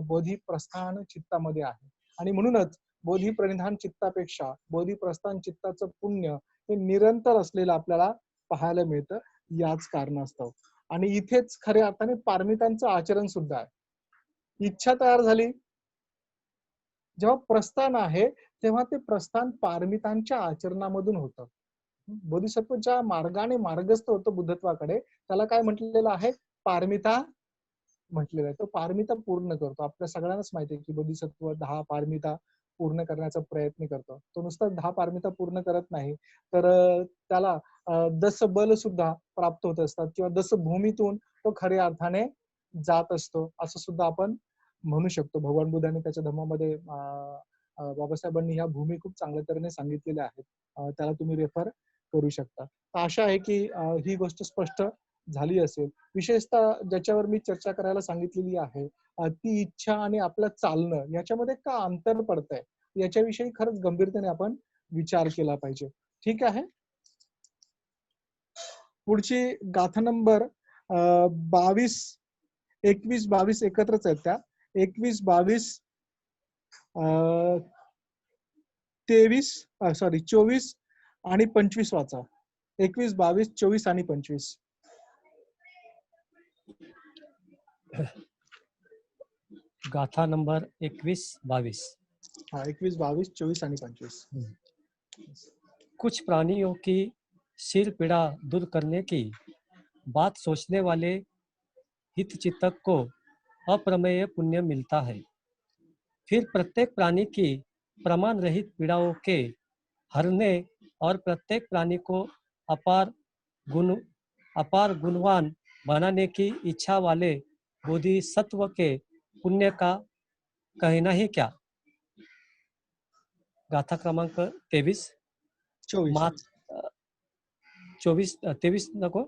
बोधी प्रस्थान चित्तामध्ये आहे. आणि म्हणूनच बोधी प्रणिधान चित्तापेक्षा बोधी प्रस्थान चित्ताचं पुण्य हे निरंतर असलेलं आपल्याला पाहायला मिळतं याच कारणास्तव. आणि इथेच खऱ्या अर्थाने पारमितांचं आचरण सुद्धा आहे. इच्छा तयार झाली, जेव्हा प्रस्थान आहे तेव्हा ते प्रस्थान पारमितांच्या आचरणामधून होतं. बोधिसत्वच्या मार्गाने मार्गस्थ होतो बुद्धत्वाकडे, त्याला काय म्हटलेलं आहे? पारमिता म्हटलेलं आहे. तो पारमिता पूर्ण करतो. आपल्या सगळ्यांनाच माहिती आहे की बोधिसत्व 10 पारमिता पूर्ण करण्याचा प्रयत्न करतो. तो नुसता 10 पारमिता पूर्ण करत नाही, तर त्याला 10 बल सुद्धा प्राप्त होत असतात किंवा 10 भूमीतून तो खऱ्या अर्थाने जात असतो, असं सुद्धा आपण म्हणू शकतो. भगवान बुद्धांनी त्याच्या धर्मामध्ये बाबासाहेबांनी ह्या भूमी खूप चांगल्या तऱ्हेने सांगितलेल्या आहेत. त्याला तुम्ही रेफर करू शकता. तर आशा आहे की ही गोष्ट स्पष्ट झाली असेल. विशेषतः ज्याच्यावर मी चर्चा करायला सांगितलेली आहे, ती इच्छा आणि आपलं चालणं याच्यामध्ये का अंतर पडतंय, याच्याविषयी खरंच गंभीरतेने आपण विचार केला पाहिजे. ठीक आहे. पुढची गाथा नंबर 22, 21, 22 एकत्रच आहेत त्या. 21, 22, 23, 24 आणि 25 वाचा. 21, 22, 24 आणि 25. गाथा नंबर 21-22। हाँ, 21, 22, 24 आणि 25. कुछ प्राणियों की सिर पीड़ा दूर करने की बात सोचने वाले हितचिंतक को अप्रमेय पुण्य मिलता है। फिर प्रत्येक प्राणी की प्रमाण रहित पीड़ाओं के हरने और प्रत्येक प्राणी को अपार गुण अपार गुणवान बनाने की इच्छा वाले बोधिसत्व के पुण्य का कहना ही क्या। गाथा क्रमांक 23। 24. मात 24 23 नको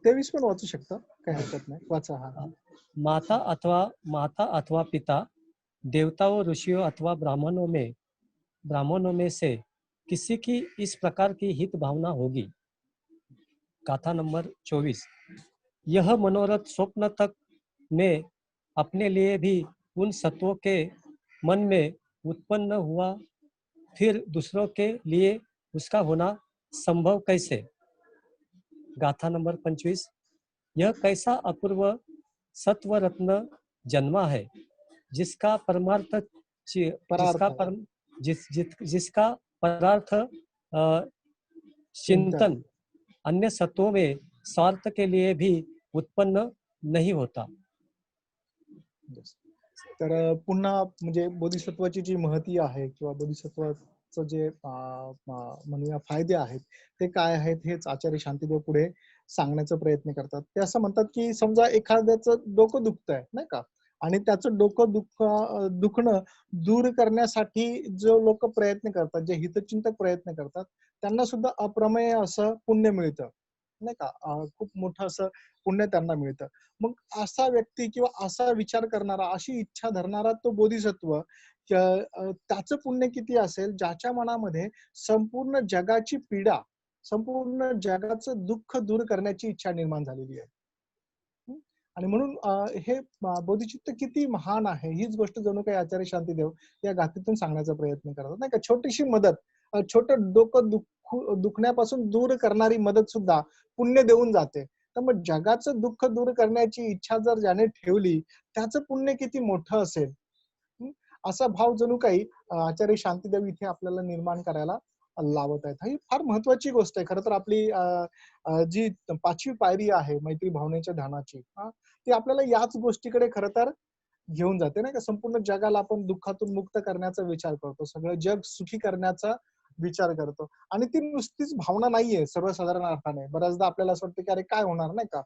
23 पण वाचू शकता, काही हरकत नाही. वाचा. हा. माता अथवा पिता, देवताओं, ऋषियों अथवा ब्राह्मणों में से किसी की इस प्रकार की हित भावना होगी। गाथा नंबर 24। यह मनोरथ स्वप्न तक में अपने लिए भी उन सत्वों के मन में उत्पन्न हुआ, फिर दूसरों के लिए उसका होना संभव कैसे। गाथा नंबर 25। यह कैसा अपूर्व सत्व रत्न जन्मा है, जिसका परमार्थ जिसका परार्थ परम जिसका परार्थ चिंतन. चिंतन अन्य सत्वों में स्वार्थ के लिए भी उत्पन्न नहीं होता। तर पुन्हा म्हणजे बोधिसत्वाची जी महती आहे किंवा बोधिसत्वाचं जे म्हणूया फायदे आहेत ते काय आहेत हेच आचार्य शांतीदेव पुढे सांगण्याचा प्रयत्न करतात. ते असं म्हणतात की समजा एखाद्याचं डोकं दुखतंय नाही का, आणि त्याचं डोकं दुखणं दूर करण्यासाठी जो लोक प्रयत्न करतात, जे हितचिंतक प्रयत्न करतात, त्यांना सुद्धा अप्रमेय असं पुण्य मिळतं नाही का. खूप मोठं असं पुण्य त्यांना मिळतं. मग असा व्यक्ती किंवा असा विचार करणारा, अशी इच्छा धरणारा तो बोधिसत्व त्याचं पुण्य किती असेल, ज्याच्या मनामध्ये संपूर्ण जगाची पीडा, संपूर्ण जगाचं दुःख दूर करण्याची इच्छा निर्माण झालेली आहे. आणि म्हणून हे बोधिचित्त किती महान आहे हीच गोष्ट जणू काही आचार्य शांतीदेव या गाथेतून सांगण्याचा प्रयत्न करतात नाही का. छोटीशी मदत, छोटं डोकं दुखण्यापासून दूर करणारी मदत सुद्धा पुण्य देऊन जाते. तर मग जगाचं दुःख दूर करण्याची इच्छा जर ज्याने ठेवली, त्याचं पुण्य किती मोठं असेल. असा भाव जणू काही आचार्य शांतीदेव इथे आपल्याला निर्माण करायला लावत आहेत. ही फार महत्वाची गोष्ट आहे. खरं तर आपली जी 5वी पायरी आहे मैत्री भावनेच्या ध्यानाची, ती आपल्याला याच गोष्टीकडे खरं तर घेऊन जाते नाही का. संपूर्ण जगाला आपण दुःखातून मुक्त करण्याचा विचार करतो, सगळं जग सुखी करण्याचा विचार करतो. आणि ती नुसतीच भावना नाहीये सर्वसाधारण अर्थाने. बऱ्याचदा आपल्याला असं वाटतं की अरे काय होणार नाही का,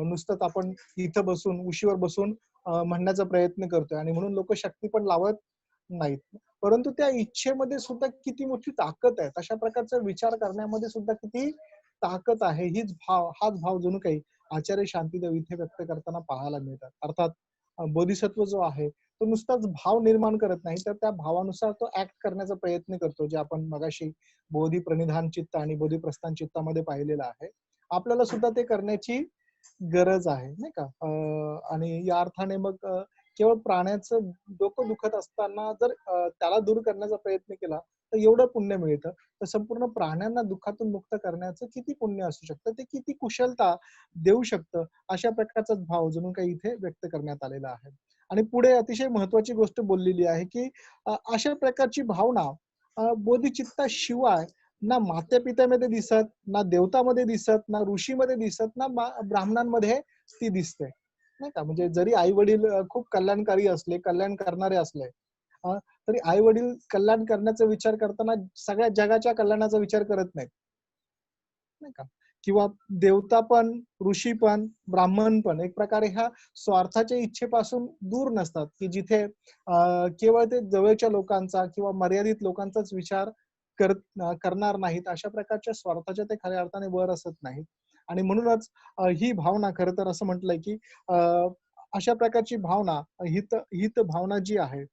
नुसतंच आपण इथं बसून उशीवर बसून म्हणण्याचा प्रयत्न करतोय आणि म्हणून लोक शक्ती पण लावत नाहीत. परंतु त्या इच्छेमध्ये सुद्धा किती मोठी ताकद आहे, तशा प्रकारचा विचार करण्यामध्ये सुद्धा किती ताकद आहे. हाच भाव जणू काही आचार्य शांतीदेव इथे व्यक्त करताना पाहायला मिळतात. अर्थात बोधिसत्व जो आहे तो नुसताच भाव निर्माण करत नाही, तर त्या भावानुसार तो ऍक्ट करण्याचा प्रयत्न करतो, जे आपण मगाशी बोधी प्रणिधान चित्त आणि बोधी प्रस्थान चित्तामध्ये पाहिलेलं आहे. आपल्याला सुद्धा ते करण्याची गरज आहे, नाही का? आणि या अर्थाने मग केवळ प्राण्याचं डोकं दुखत असताना जर त्याला दूर करण्याचा प्रयत्न केला तर एवढं पुण्य मिळतं. तर संपूर्ण प्राण्यांना दुःखातून मुक्त करण्याचं किती पुण्य असू शकतं, ते किती कुशलता देऊ शकतं, अशा प्रकारचा भाव जणू काही इथे व्यक्त करण्यात आलेला आहे. आणि पुढे अतिशय महत्वाची गोष्ट बोललेली आहे, की अशा प्रकारची भावना बोधिचित्ताशिवाय ना माते-पित्यामध्ये दिसत, ना देवतामध्ये दिसत, ना ऋषीमध्ये दिसत, ना ब्राह्मणांमध्ये ती दिसते. नाही का? म्हणजे जरी आई-वडील खूप कल्याणकारी असले, कल्याण करणारे असले, अ, तरी आई-वडील कल्याण करण्याचा विचार करताना सगळ्या जगाच्या कल्याणाचा विचार करत नाहीत. नाही का? किंवा देवता पण, ऋषी पण, ब्राह्मण पण एक प्रकारे ह्या स्वार्थाच्या इच्छेपासून दूर नसतात, की जिथे केवळ ते जवळच्या लोकांचा किंवा मर्यादित लोकांचाच विचार करणार नाहीत. अशा प्रकारच्या स्वार्थाच्या ते खऱ्या अर्थाने वर असत नाहीत. आणि म्हणूनच ही भावना खरं तर असं म्हटलंय, की अ, अशा प्रकारची भावना हित हित भावना जी आहे,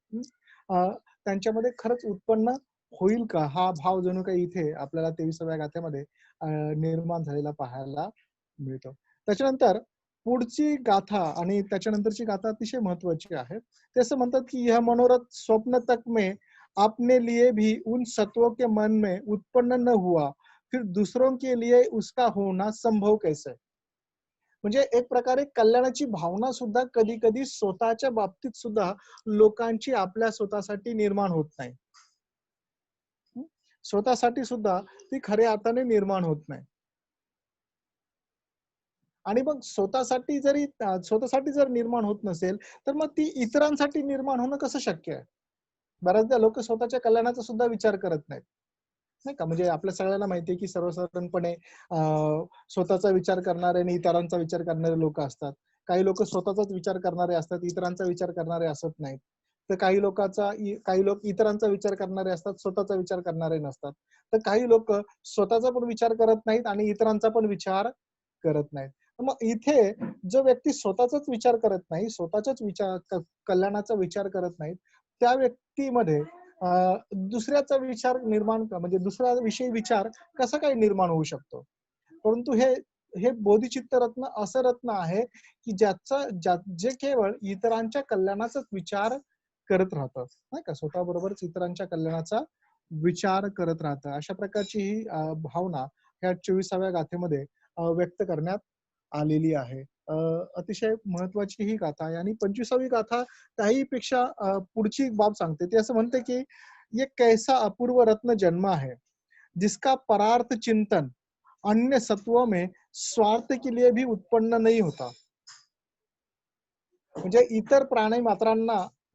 त्यांच्यामध्ये खरंच उत्पन्न होईल का? हा भाव जणू काही इथे आपल्याला 23व्या गाथेमध्ये निर्माण झालेला पाहायला मिळतो. त्याच्यानंतर पुढची गाथा आणि त्याच्यानंतरची गाथा अतिशय महत्वाची आहे. ते असं म्हणतात, की "यह मनोरथ स्वप्न तक में आपने लिए भी उन सत्वों के मन में उत्पन्न न हुआ, फिर दूसरों के लिए उसका होना संभव कैसे?" म्हणजे एक प्रकारे कल्याणाची भावना सुद्धा कधी-कधी स्वतःच्या बाबतीत सुद्धा लोकांची आपल्या स्वतःसाठी निर्माण होत नाही. हं. स्वतःसाठी सुद्धा ती खऱ्या अर्थाने निर्माण होत नाही. आणि मग स्वतःसाठी जर निर्माण होत नसेल, तर मग ती इतरांसाठी निर्माण होणं कसं शक्य आहे? बऱ्याचदा लोकं स्वतःच्या कल्याणाचा सुद्धा विचार करत नाहीत. नाही का? म्हणजे आपल्या सगळ्यांना माहिती आहे, की सर्वसाधारणपणे स्वतःचा विचार करणारे आणि इतरांचा विचार करणारे लोकं असतात. काही लोकं स्वतःचाच विचार करणारे असतात, इतरांचा विचार करणारे असत नाहीत. तर काही लोक इतरांचा विचार करणारे असतात, स्वतःचा विचार करणारे नसतात. तर काही लोकं स्वतःचा पण विचार करत नाहीत आणि इतरांचा पण विचार करत नाहीत. मग इथे जो व्यक्ती स्वतःचाच विचार करत नाही, स्वतःच्याच कल्याणाचा विचार करत नाही, त्या व्यक्तीमध्ये दुसऱ्याचा विचार म्हणजे दुसऱ्याविषयी विचार कसा काय निर्माण होऊ शकतो? परंतु हे हे बोधिचित्त रत्न असं रत्न आहे, की जे केवळ इतरांच्या कल्याणाचाच विचार करत राहतं, नाही का? स्वतःबरोबरच इतरांच्या कल्याणाचा विचार करत राहतं. अशा प्रकारची ही भावना ह्या 24व्या गाथेमध्ये व्यक्त करण्यात आलेली आहे. अतिशय महत्वाची ही गाथा आहे आणि 25वी गाथा त्याहीपेक्षा पुढची बाब सांगते. ती असं म्हणते, की "ये कैसा अपूर्व रत्न जन्मा है, जिसका परार्थ चिंतन अन्य सत्वों में स्वार्थ के लिए भी उत्पन्न नहीं होता." म्हणजे इतर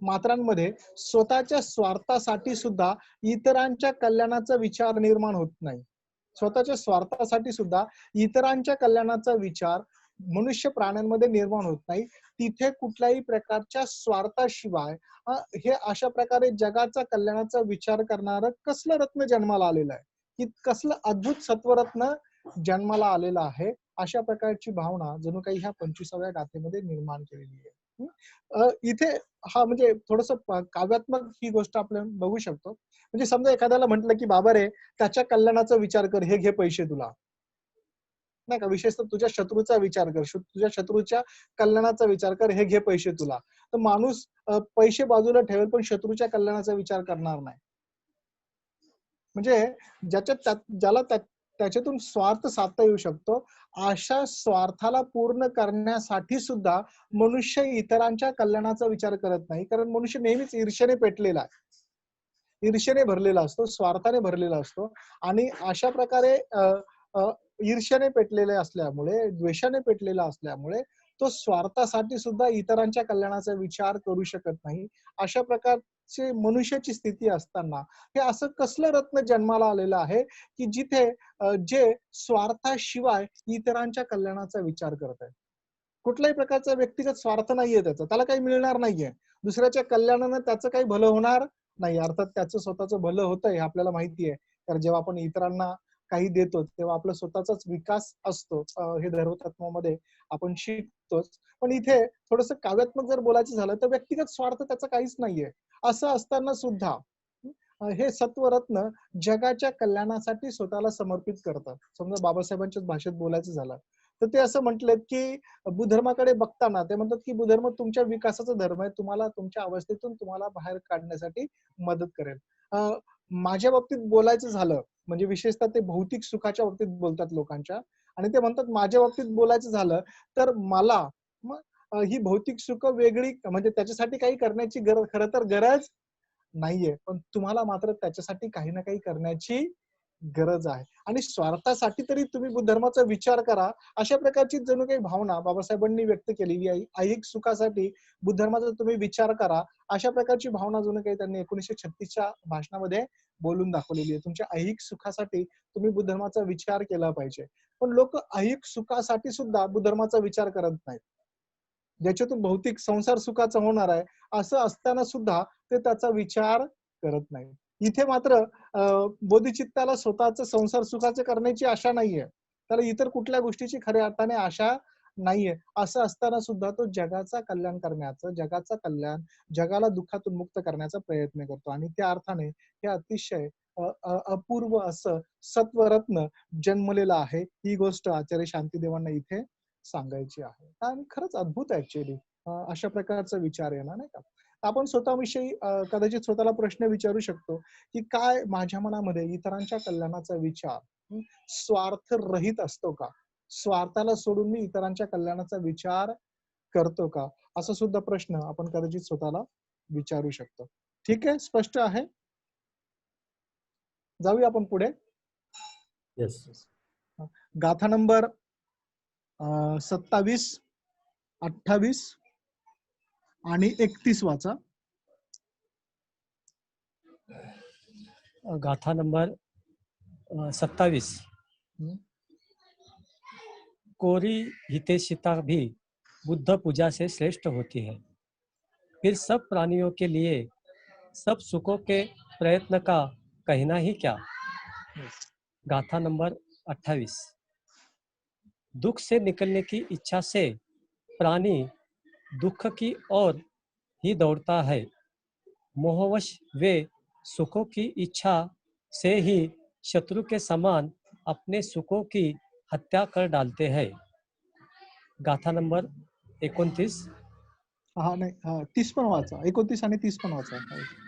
मात्रांमध्ये स्वतःच्या स्वार्थासाठी सुद्धा इतरांच्या कल्याणाचा विचार निर्माण होत नाही. स्वतःच्या स्वार्थासाठी सुद्धा इतरांच्या कल्याणाचा विचार मनुष्य प्राण्यांमध्ये निर्माण होत नाही. तिथे कुठल्याही प्रकारच्या स्वार्थाशिवाय हे अशा प्रकारे जगाच्या कल्याणाचा विचार करणारं कसलं रत्न जन्माला आलेलं आहे, की कसलं अद्भुत सत्वरत्न जन्माला आलेलं आहे. अशा प्रकारची भावना जणू काही ह्या 25व्या गाथेमध्ये निर्माण केलेली आहे. इथे हा म्हणजे थोडंसं काव्यात्मक ही गोष्ट आपण बघू शकतो. म्हणजे समजा एखाद्याला म्हटलं, की "बाबा रे, त्याच्या कल्याणाचा विचार कर, हे घे पैसे तुला." नाही का? विशेषतः तुझ्या शत्रूचा विचार कर. तुझ्या शत्रूच्या कल्याणाचा विचार कर, हे घे पैसे तुला. तर माणूस पैसे बाजूला ठेवेल, पण शत्रूच्या कल्याणाचा विचार करणार नाही. म्हणजे ज्याला त्याच्यातून स्वार्थ साधता येऊ शकतो, अशा स्वार्थाला पूर्ण करण्यासाठी सुद्धा मनुष्य इतरांच्या कल्याणाचा विचार करत नाही. कारण मनुष्य नेहमीच ईर्ष्येने पेटलेला आहे. ईर्ष्येने भरलेला असतो, स्वार्थाने भरलेला असतो आणि अशा प्रकारे अ, अ, ईर्ष्येने पेटलेले असल्यामुळे, द्वेषाने पेटलेला असल्यामुळे तो स्वार्थासाठी सुद्धा इतरांच्या कल्याणाचा विचार करू शकत नाही. अशा प्रकारची मनुष्याची स्थिती असताना हे असं कसलं रत्न जन्माला आलेलं आहे, की जिथे जे स्वार्थाशिवाय इतरांच्या कल्याणाचा विचार करत आहे. कुठल्याही प्रकारचा व्यक्तिगत स्वार्थ नाहीये त्याचा. त्याला काही मिळणार नाहीये. दुसऱ्याच्या कल्याणानं त्याचं काही भलं होणार नाही. अर्थात त्याचं स्वतःचं भलं होतंय हे आपल्याला माहिती आहे. तर जेव्हा आपण इतरांना काही देतो, तेव्हा आपला स्वतःचाच विकास असतो. हे धर्मतत्वामध्ये आपण शिकतोच. पण इथे थोडंसं काव्यात्मक जर बोलायचं झालं, तर व्यक्तिगत स्वार्थ त्याचा काहीच नाहीये. असं असताना सुद्धा हे सत्वरत्न जगाच्या कल्याणासाठी स्वतःला समर्पित करतात. समजा बाबासाहेबांच्याच भाषेत बोलायचं झालं तर ते असं म्हटलेत की बुद्धर्माकडे बघताना ते म्हणतात की बुद्धर्म तुमच्या विकासाचा धर्म आहे, तुम्हाला तुमच्या अवस्थेतून तुम्हाला बाहेर काढण्यासाठी मदत करेल. माझ्या बाबतीत बोलायचं झालं म्हणजे विशेषतः ते भौतिक सुखाच्या बाबतीत बोलतात लोकांच्या आणि ते म्हणतात माझ्या बाबतीत बोलायचं झालं तर मला ही भौतिक सुख वेगळी म्हणजे त्याच्यासाठी काही करण्याची खरं तर गरज नाहीये. पण तुम्हाला मात्र त्याच्यासाठी काही ना काही करण्याची गरज आहे. आणि स्वार्थासाठी तरी तुम्ही बुद्धधर्माचा विचार करा, अशा प्रकारची जणू काही भावना बाबासाहेबांनी व्यक्त केलेली आहे. ऐहिक सुखासाठी बुद्धधर्माचा तुम्ही विचार करा, अशा प्रकारची भावना जणू काही त्यांनी 1936च्या भाषणामध्ये बोलून दाखवलेली आहे. तुमच्या ऐहिक सुखासाठी तुम्ही बुद्धधर्माचा विचार केला पाहिजे. पण लोक ऐहिक सुखासाठी सुद्धा बुद्धधर्माचा विचार करत नाहीत. ज्याच्यातून भौतिक संसार सुखाचा होणार आहे, असं असताना सुद्धा ते त्याचा विचार करत नाही. इथे मात्र बोधिचित्ताला स्वतःच संसार सुखाचं करण्याची आशा नाहीये. त्याला इतर कुठल्या गोष्टीची खऱ्या अर्थाने आशा नाहीये. असं असताना सुद्धा तो जगाचा कल्याण करण्याचं, जगाचा कल्याण, जगाला दुःखातून मुक्त करण्याचा प्रयत्न करतो आणि त्या अर्थाने हे अतिशय अपूर्व असं सत्वरत्न जन्मलेलं आहे. ही गोष्ट आचार्य शांतीदेवांना इथे सांगायची आहे. आणि खरंच अद्भुत आहे ॲक्चुअली अशा प्रकारचा विचार येणं नाही का? आपण स्वतःविषयी कदाचित स्वतःला प्रश्न विचारू शकतो, की काय माझ्या मनामध्ये इतरांच्या कल्याणाचा विचार स्वार्थरहित असतो का? स्वार्थाला सोडून मी इतरांच्या कल्याणाचा विचार करतो का? असा सुद्धा प्रश्न आपण कदाचित स्वतःला विचारू शकतो. ठीक आहे, स्पष्ट आहे? जाऊया आपण पुढे. येस. गाथा नंबर 27, 28 आणि 31 वाचा. गाथा नंबर 27। कोरी हितेशिता भी बुद्ध पूजा से श्रेष्ठ होती है। फिर सब प्राणियों के लिए सब सुखों के प्रयत्न का कहना ही क्या। गाथा नंबर 28। दुख से निकलने की इच्छा से प्राणी दुख की ओर ही दौड़ता है। मोहवश वे सुखों की इच्छा से ही शत्रु के समान अपने सुखों की हत्या कर डालते हैं। गाथा नंबर 29। हा नाही 30 पण वाचा. 29 आणि 30 पण वाचा.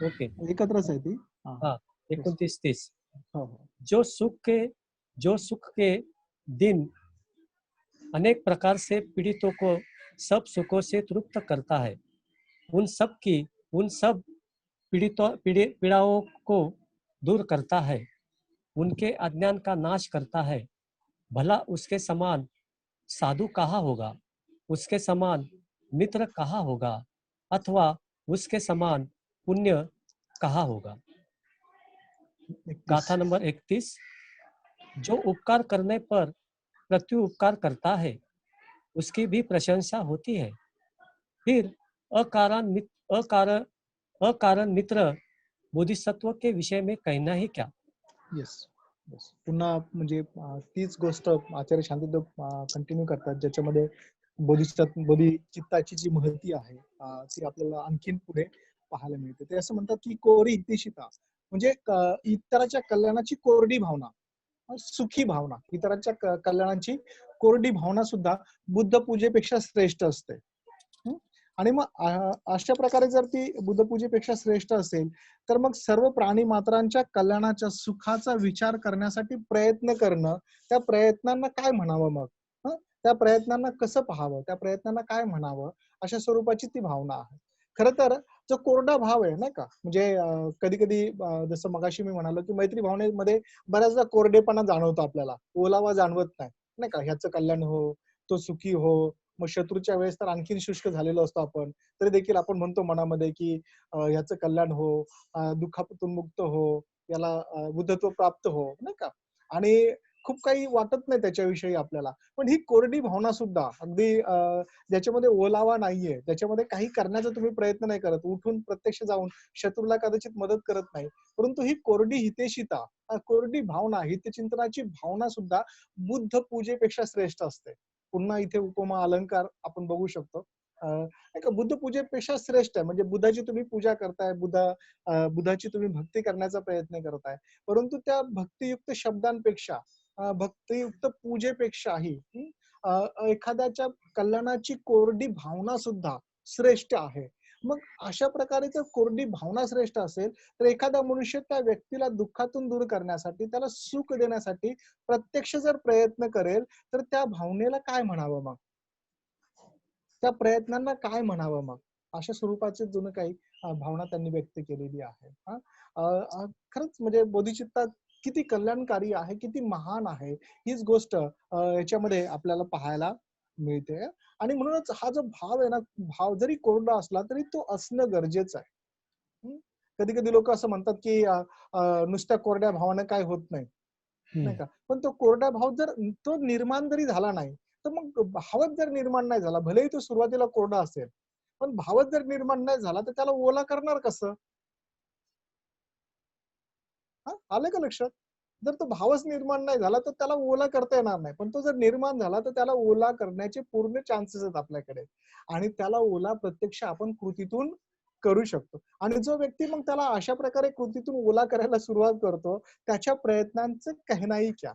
ओके, एकत्रच आहे ती. हाँ 29-30। हो हो. जो सुख के दिन अनेक प्रकार से पीड़ितों को सब सुखों से तृप्त करता है, उन सब पीड़ाओं को दूर करता है, उनके अज्ञान का नाश करता है। भला उसके समान साधु कहाँ होगा, उसके समान मित्र कहाँ होगा, अथवा उसके समान पुण्य कहाँ होगा। 31. गाथा नंबर 31। जो उपकार करने पर प्रत्युपकार करता है उसकी भी प्रशंसा होती है। फिर अकारण मित्र बोधिसत्व के विषय में कहना ही क्या। येस. पुन्हा म्हणजे तीच गोष्ट आचार्य शांतीदेव कंटिन्यू करतात ज्याच्यामध्ये बोधिचित्ताची जी महती आहे ती आपल्याला आणखीन पुढे पाहायला मिळते. ते असं म्हणतात की कोरी हितेशिता म्हणजे इतराच्या कल्याणाची कोरडी भावना, सुखी भावना, इतरांच्या कल्याणाची कोरडी भावना सुद्धा बुद्ध पूजेपेक्षा श्रेष्ठ असते. आणि मग अशा प्रकारे जर ती बुद्ध पूजेपेक्षा श्रेष्ठ असेल तर मग सर्व प्राणी मात्रांच्या कल्याणाच्या सुखाचा विचार करण्यासाठी प्रयत्न करणं, त्या प्रयत्नांना काय म्हणावं मग, त्या प्रयत्नांना कसं पाहावं, त्या प्रयत्नांना काय म्हणावं, अशा स्वरूपाची ती भावना आहे. खर तर जो कोरडा भाव आहे नाही का, म्हणजे कधी कधी जसं मगाशी मी म्हणालो की मैत्री भावनेमध्ये बऱ्याचदा कोरडेपणा जाणवतो आपल्याला, ओलावा जाणवत नाही का, ह्याचं कल्याण हो, तो सुखी हो. मग शत्रूच्या वेळेस तर आणखीन शुष्क झालेलो असतो आपण, तरी देखील आपण म्हणतो मनामध्ये की ह्याचं कल्याण हो, दुःखातून मुक्त हो, याला बुद्धत्व प्राप्त हो नाही का. आणि खूप काही वाटत नाही त्याच्याविषयी आपल्याला, पण ही कोरडी भावना सुद्धा अगदी ज्याच्यामध्ये ओलावा नाहीये, त्याच्यामध्ये काही करण्याचा तुम्ही प्रयत्न नाही करत, उठून प्रत्यक्ष जाऊन शत्रूला कदाचित मदत करत नाही, परंतु ही कोरडी हितेशिता, कोरडी भावना, हितचिंतनाची भावना सुद्धा बुद्ध पूजेपेक्षा श्रेष्ठ असते. पुन्हा इथे उपमा अलंकार आपण बघू शकतो. नाही का, बुद्ध पूजेपेक्षा श्रेष्ठ आहे. म्हणजे बुद्धाची तुम्ही पूजा करताय, बुद्धाची तुम्ही भक्ती करण्याचा प्रयत्न करताय. परंतु त्या भक्तियुक्त शब्दांपेक्षा, भक्तियुक्त पूजेपेक्षाही एखाद्याच्या कल्याणाची कोरडी भावना सुद्धा श्रेष्ठ आहे. मग अशा प्रकारे जर कोरडी भावना श्रेष्ठ असेल, तर एखादा मनुष्य त्या व्यक्तीला दुःखातून दूर करण्यासाठी, त्याला सुख देण्यासाठी प्रत्यक्ष जर प्रयत्न करेल, तर त्या भावनेला काय म्हणावं मग? त्या प्रयत्नांना काय म्हणावं मग? अशा स्वरूपाचे जणू काही भावना त्यांनी व्यक्त केलेली आहे. हां. अ, अ, खरंच म्हणजे बोधिचित्ता किती कल्याणकारी आहे, किती महान आहे, हीच गोष्ट याच्यामध्ये आपल्याला पाहायला मिळते. आणि म्हणूनच हा जो भाव आहे ना, भाव जरी कोरडा असला तरी तो असणं गरजेचं आहे. हं. कधी-कधी लोकं असं म्हणतात, की नुसत्या कोरड्या भावानं काय होत नाही. नाही हम्म, का? पण तो कोरडा भाव जर तो निर्माण जरी झाला नाही, तर मग भावच जर निर्माण नाही झाला, भलेही तो सुरुवातीला कोरडा असेल, पण भावच जर निर्माण नाही झाला, तर त्याला ओला करणार कसं? हां, आलं का लक्षात? जर तो भावच निर्माण नाही झाला, तर त्याला ओला करता येणार नाही. पण तो जर निर्माण झाला, तर त्याला ओला करण्याचे पूर्ण चान्सेस आहेत आपल्याकडे. आणि त्याला ओला प्रत्यक्ष आपण कृतीतून करू शकतो. आणि जो व्यक्ती मग त्याला अशा प्रकारे कृतीतून ओला करायला सुरुवात करतो, त्याच्या प्रयत्नांचं कहना क्या?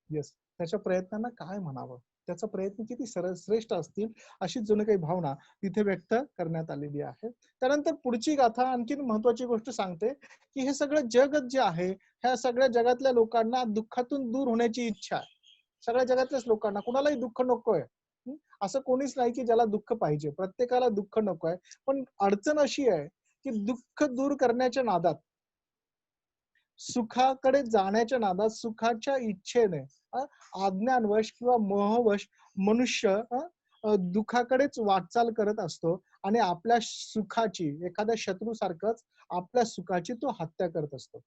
येस. त्याच्या प्रयत्नांना काय म्हणावं? त्याचा प्रयत्न किती श्रेष्ठ असतील, अशी जणू काही भावना तिथे व्यक्त करण्यात आलेली आहे. त्यानंतर पुढची गाथा आणखीन महत्त्वाची गोष्ट सांगते, की हे सगळं जगच जे आहे, ह्या सगळ्या जगातल्या लोकांना दुःखातून दूर होण्याची इच्छा आहे. सगळ्या जगातल्याच लोकांना, कुणालाही दुःख नकोय. हं. असं कोणीच नाही, की ज्याला दुःख पाहिजे. प्रत्येकाला दुःख नकोय. पण अडचण अशी आहे, की दुःख दूर करण्याच्या नादात, सुखाकडे जाण्याच्या नादात, सुखाच्या इच्छेने अ, अज्ञानवश किंवा मोहवश मनुष्य दुःखाकडेच वाटचाल करत असतो आणि आपल्या सुखाची, एखाद्या शत्रूसारखंच आपल्या सुखाची तो हत्या करत असतो.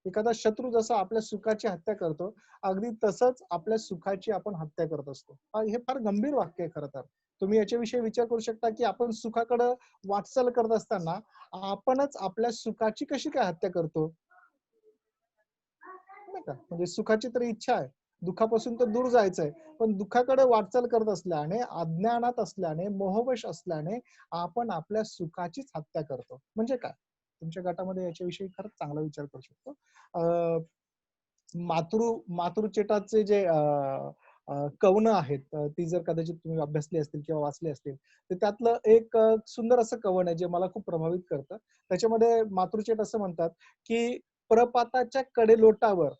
एखादा शत्रू जसा आपल्या सुखाची हत्या करतो, अगदी तसंच आपल्या सुखाची आपण हत्या करत असतो. हे फार गंभीर वाक्य आहे खरं तर. तुम्ही याच्याविषयी विचार करू शकता, की आपण सुखाकडे वाटचाल करत असताना आपणच आपल्या सुखाची कशी काय हत्या करतो? नाही का? म्हणजे सुखाची तरी इच्छा आहे. दुःखापासून तर दूर जायचंय. पण दुःखाकडे वाटचाल करत असल्याने, अज्ञानात असल्याने, मोहवश असल्याने आपण आपल्या सुखाचीच हत्या करतो. म्हणजे काय? तुमच्या गटामध्ये याच्याविषयी खरंच चांगला विचार करू शकतो. अ, मातृचेटाचे जे कवनं आहेत, ती जर कदाचित तुम्ही अभ्यासली असतील किंवा वाचली असतील, तर त्यातलं एक सुंदर असं कवन आहे, जे मला खूप प्रभावित करतं. त्याच्यामध्ये मातृचेट असं म्हणतात, की प्रपाताच्या कडेलोटावर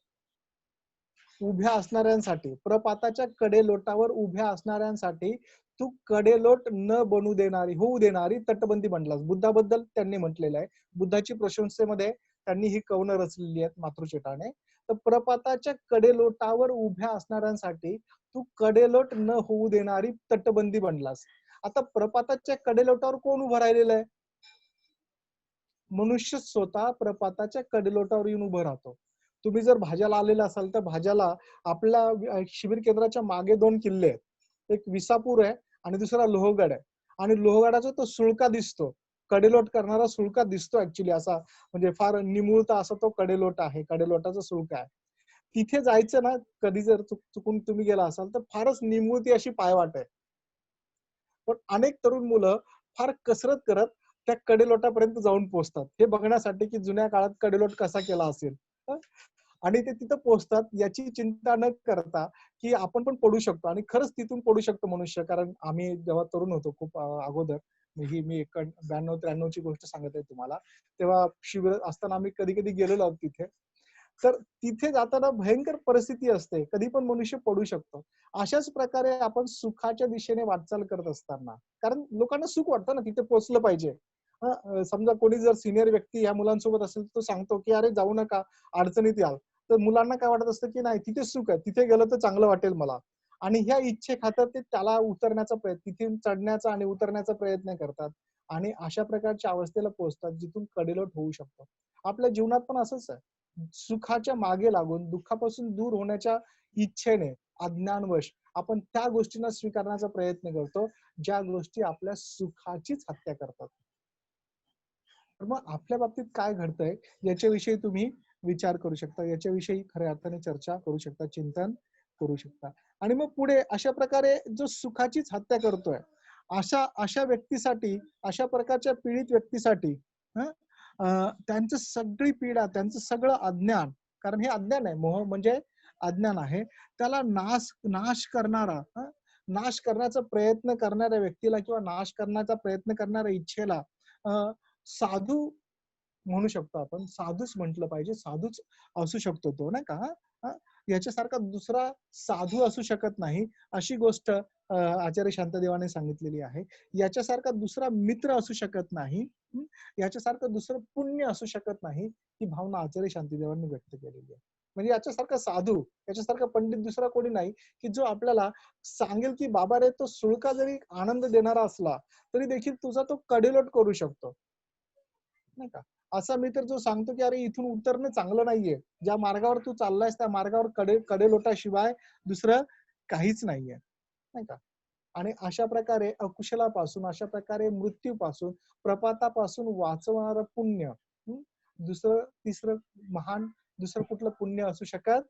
उभ्या असणाऱ्यांसाठी, प्रपाताच्या कडेलोटावर उभ्या असणाऱ्यांसाठी तू कडेलोट न बनू देणारी, होऊ देणारी तटबंदी बनलास. बुद्धाबद्दल त्यांनी म्हटलेलं आहे. बुद्धाची प्रशंसेमध्ये त्यांनी ही कवनं रचलेली आहेत मातृचेटाने. तर प्रपाताच्या कडेलोटावर उभ्या असणाऱ्यांसाठी तू कडेलोट न होऊ देणारी तटबंदी बनलास. आता प्रपाताच्या कडेलोटावर कोण उभं राहिलेलं आहे? मनुष्य स्वतः प्रपाताच्या कडेलोटावर येऊन उभं राहतो. तुम्ही जर भाज्याला आलेला असाल, तर भाज्याला आपल्या शिबिर केंद्राच्या मागे 2 किल्ले आहेत. एक विसापूर आहे आणि दुसरा लोहगड आहे. आणि लोहगडाचा तो सुळका दिसतो. कडेलोट करणारा सुळका दिसतो ॲक्चुअली असा, म्हणजे फार निमुळता असा तो कडेलोट आहे. कडेलोटाचा सुळका आहे. तिथे जायचं ना, कधी जर चुकून तुम्ही गेला असाल, तर फारच निमुळती अशी पायवाट आहे. पण अनेक तरुण मुलं फार कसरत करत त्या कडेलोटापर्यंत जाऊन पोहोचतात. हे बघण्यासाठी, की जुन्या काळात कडेलोट कसा केला असेल. हं. आणि ते तिथं पोहोचतात याची चिंता न करता, की आपण पण पडू शकतो आणि खरंच तिथून पडू शकतो मनुष्य. कारण आम्ही जेव्हा तरुण होतो खूप अगोदर, मी 92-93 ची गोष्ट सांगत आहे तुम्हाला. तेव्हा शिबिर असताना आम्ही कधी-कधी गेलेलो आहोत तिथे. तर तिथे जाताना भयंकर परिस्थिती असते. कधी पण मनुष्य पडू शकतो. अशाच प्रकारे आपण सुखाच्या दिशेने वाटचाल करत असताना, कारण लोकांना सुख वाटतं ना, तिथे पोहोचलं पाहिजे. समजा कोणी जर सीनियर व्यक्ती या मुलांसोबत असेल, तो सांगतो, की "अरे जाऊ नका, अडचणीत याल." तर मुलांना काय वाटत असतं, की नाही तिथे सुख आहे. तिथे गेलं तर चांगलं वाटेल मला. आणि ह्या इच्छेखातर ते त्याला उतरण्याचा प्रयत्न, तिथे चढण्याचा आणि उतरण्याचा प्रयत्न करतात. आणि अशा प्रकारच्या अवस्थेला पोहोचतात, जिथून कडेलोट होऊ शकतो. आपल्या जीवनात पण असंच आहे. सुखाच्या मागे लागून दुःखापासून दूर होण्याच्या इच्छेने, अज्ञानवश आपण त्या गोष्टींना स्वीकारण्याचा प्रयत्न करतो, ज्या गोष्टी आपल्या सुखाचीच हत्या करतात. तर मग आपल्या बाबतीत काय घडतंय याच्याविषयी तुम्ही विचार करू शकता. याच्याविषयी खऱ्या अर्थाने चर्चा करू शकता, चिंतन करू शकता. आणि मग पुढे अशा प्रकारे जो सुखाचीच हत्या करतोय, अशा अशा व्यक्तीसाठी, अशा प्रकारच्या पीडित व्यक्तीसाठी हं, त्यांचं सगळी पीडा, त्यांचं सगळं अज्ञान, कारण हे अज्ञान आहे, मोह म्हणजे अज्ञान आहे, त्याला नाश नाश करणारा, नाश करण्याचा प्रयत्न करणाऱ्या व्यक्तीला किंवा नाश करण्याचा प्रयत्न करणाऱ्या इच्छेला अ, साधू म्हणू शकतो आपण. साधूच म्हटलं पाहिजे. साधूच असू शकतो तो, नाही का? हां, याच्यासारखा दुसरा साधू असू शकत नाही, अशी गोष्ट आचार्य शांतदेवाने सांगितलेली आहे. याच्यासारखा दुसरा मित्र असू शकत नाही. हं, याच्यासारखं दुसरं पुण्य असू शकत नाही, ही भावना आचार्य शांतीदेवांनी व्यक्त केलेली आहे. म्हणजे याच्यासारखा साधू, याच्यासारखा पंडित दुसरा कोणी नाही, की जो आपल्याला सांगेल, की "बाबा रे, तो सुळका जरी आनंद देणारा असला, तरी देखील तुझा तो कडेलोट करू शकतो." नाही का? असा मित्र जो सांगतो, की "अरे, इथून उतरणं चांगलं नाहीये. ज्या मार्गावर तू चाललायस त्या मार्गावर कडेलोटाशिवाय दुसरं काहीच नाहीये." नाही का? आणि अशा प्रकारे अकुशलापासून, अशा प्रकारे मृत्यूपासून, प्रपातापासून वाचवणारं पुण्य, हं, दुसरं तिसरं महान दुसरं कुठलं पुण्य असू शकत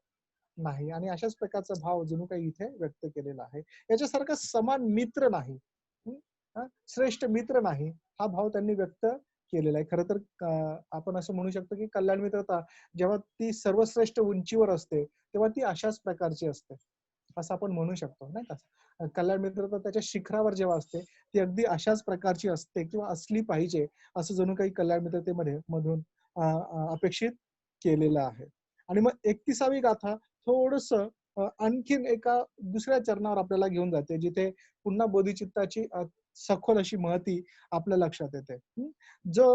नाही. आणि अशाच प्रकारचा भाव जणू काही इथे व्यक्त केलेला आहे. याच्यासारखा समान मित्र नाही. हं, श्रेष्ठ मित्र नाही. हा भाव त्यांनी व्यक्त केलेला आहे. खरं तर आपण असं म्हणू शकतो, की कल्याण मित्रता जेव्हा ती सर्वश्रेष्ठ उंचीवर असते, तेव्हा ती अशाच प्रकारची असते. असं आपण म्हणू शकतो, नाही का? कल्याण मित्रता त्याच्या शिखरावर जेव्हा असते, ती अगदी अशाच प्रकारची असते किंवा असली पाहिजे, असं जणू काही कल्याण मित्रतेमध्ये मधून अपेक्षित केलेलं आहे. आणि मग 31वी गाथा थोडंसं आणखीन एका दुसऱ्या चरणावर आपल्याला घेऊन जाते, जिथे पुन्हा बोधिचित्ताची सखोल अशी महती आपल्या लक्षात येते. जो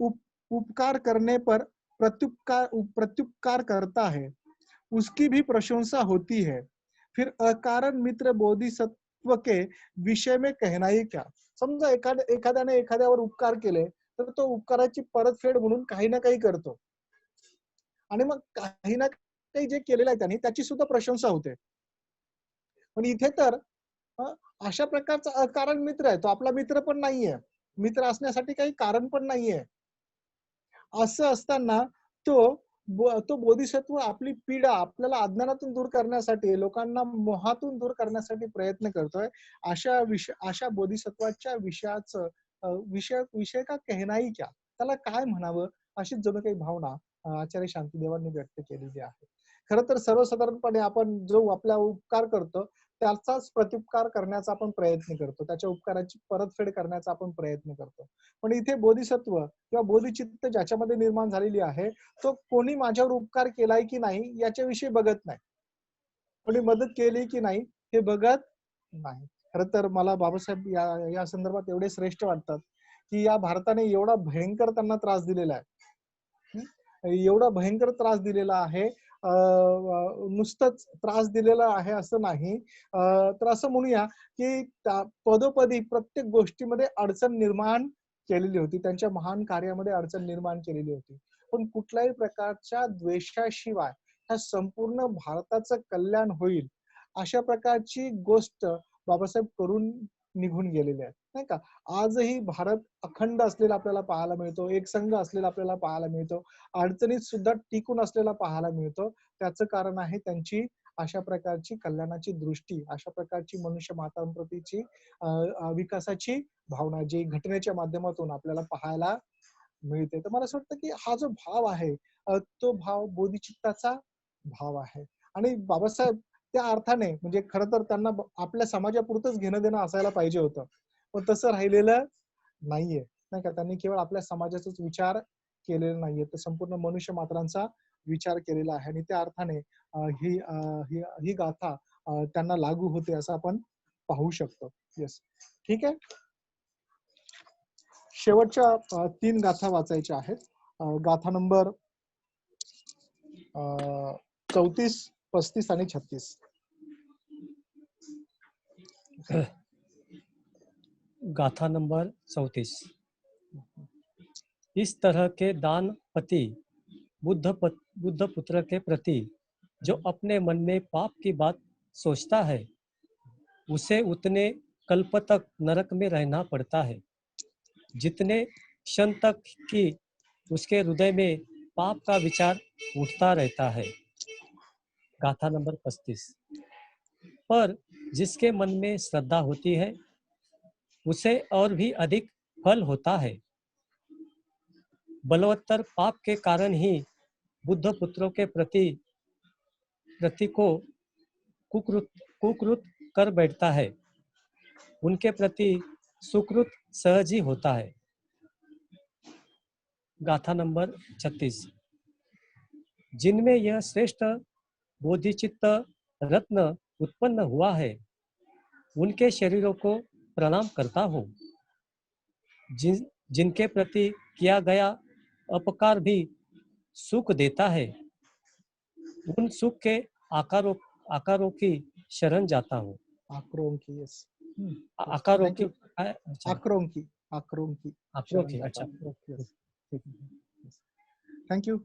उप उपकार करने पर प्रत्युपकार करता है, उसकी भी प्रशंसा होती है. फिर अकारण मित्र बोधिसत्व के विषय में कहना ही क्या. समजा एखाद्याने एखाद्यावर उपकार केले, तर तो उपकाराची परतफेड म्हणून काही ना काही करतो. आणि मग काही ना काही जे केलेलं आहे त्याने त्याची सुद्धा प्रशंसा होते. पण इथे तर अ, अशा प्रकारचा अकारण मित्र आहे. तो आपला मित्र पण नाहीये. मित्र असण्यासाठी काही कारण पण नाहीये. असं असताना तो तो बोधिसत्व आपली पीडा आपल्याला अज्ञानातून दूर करण्यासाठी, लोकांना मोहातून दूर करण्यासाठी प्रयत्न करतोय. अशा बोधिसत्वाच्या विषयाचं विषय विषय का कहना ही क्या? त्याला काय म्हणावं? अशीच जणू काही भावना आचार्य शांतीदेवांनी व्यक्त केलेली आहे. खरं तर सर्वसाधारणपणे आपण जो आपला उपकार करतो, त्याचाच प्रत्युपकार करण्याचा आपण प्रयत्न करतो. त्याच्या उपकाराची परतफेड करण्याचा आपण प्रयत्न करतो. पण इथे बोधिसत्व किंवा बोधिचित्त ज्याच्यामध्ये निर्माण झालेली आहे, तो कोणी माझ्यावर उपकार केलाय की नाही याच्याविषयी बघत नाही. कोणी मदत केली की नाही हे बघत नाही. खरं तर मला बाबासाहेब या या संदर्भात एवढे श्रेष्ठ वाटतात, की या भारताने एवढा भयंकर त्यांना त्रास दिलेला आहे. एवढा भयंकर त्रास दिलेला आहे. नुसतंच त्रास दिलेला आहे असं नाही. तर असं म्हणूया, की पदोपदी प्रत्येक गोष्टीमध्ये अडचण निर्माण केलेली होती. त्यांच्या महान कार्यामध्ये अडचण निर्माण केलेली होती. पण कुठल्याही प्रकारच्या द्वेषाशिवाय ह्या संपूर्ण भारताचं कल्याण होईल, अशा प्रकारची गोष्ट बाबासाहेब करून निघून गेलेले आहेत, नाही का? आजही भारत अखंड असलेला आपल्याला पाहायला मिळतो, एकसंघ असलेला आपल्याला पाहायला मिळतो. अडचणीत सुद्धा टिकून असलेला पाहायला मिळतो. त्याचं कारण आहे त्यांची अशा प्रकारची कल्याणाची दृष्टी, अशा प्रकारची मनुष्य मातांप्रतीची विकासाची भावना जी घटनेच्या माध्यमातून आपल्याला पाहायला मिळते. तर मला असं वाटतं, की हा जो भाव आहे तो भाव बोधिचित्ताचा भाव आहे. आणि बाबासाहेब त्या अर्थाने म्हणजे खरं तर त्यांना आपल्या समाजापुरतंच घेणं-देणं असायला पाहिजे होतं. पण तसं राहिलेलं नाहीये, नाही का? त्यांनी केवळ आपल्या समाजाचाच विचार केलेला नाहीये, तर संपूर्ण मनुष्य मात्रांचा विचार केलेला आहे. आणि त्या अर्थाने ही ही गाथा त्यांना लागू होते असं आपण पाहू शकतो. येस. ठीक आहे. शेवटच्या 3 गाथा वाचायच्या आहेत. गाथा नंबर 34, 35 आणि 36. गाथा नंबर 34। इस तरह के दान पति बुद्ध पुत्र के प्रति जो अपने मन में पाप की बात सोचता है, उसे उतने कल्प तक नरक में रहना पड़ता है, जितने क्षण तक कि उसके हृदय में पाप का विचार उठता रहता है। गाथा नंबर 35। पर जिसके मन में श्रद्धा होती है उसे और भी अधिक फल होता है। बलवत्तर पाप के कारण ही बुद्ध पुत्रों के प्रति को कुकृत कुकृत कर बैठता है। उनके प्रति सुकृत सहज ही होता है। गाथा नंबर 36। जिनमें यह श्रेष्ठ बोधिचित्त रत्न उत्पन्न हुआ है उनके शरीरों को प्रणाम करता हूँ। जिनके प्रति किया गया अपकार भी सुख देता है उन सुख के आकारों आकारों की शरण जाता हूँ। आक्रोंकी, यस। आकारों थैंक की यू। अच्छा आक्रोंकी, आक्रोंकी आकारों शरण की जाता अच्छा हूं. Yes. ठीक आहे. थँक्यू.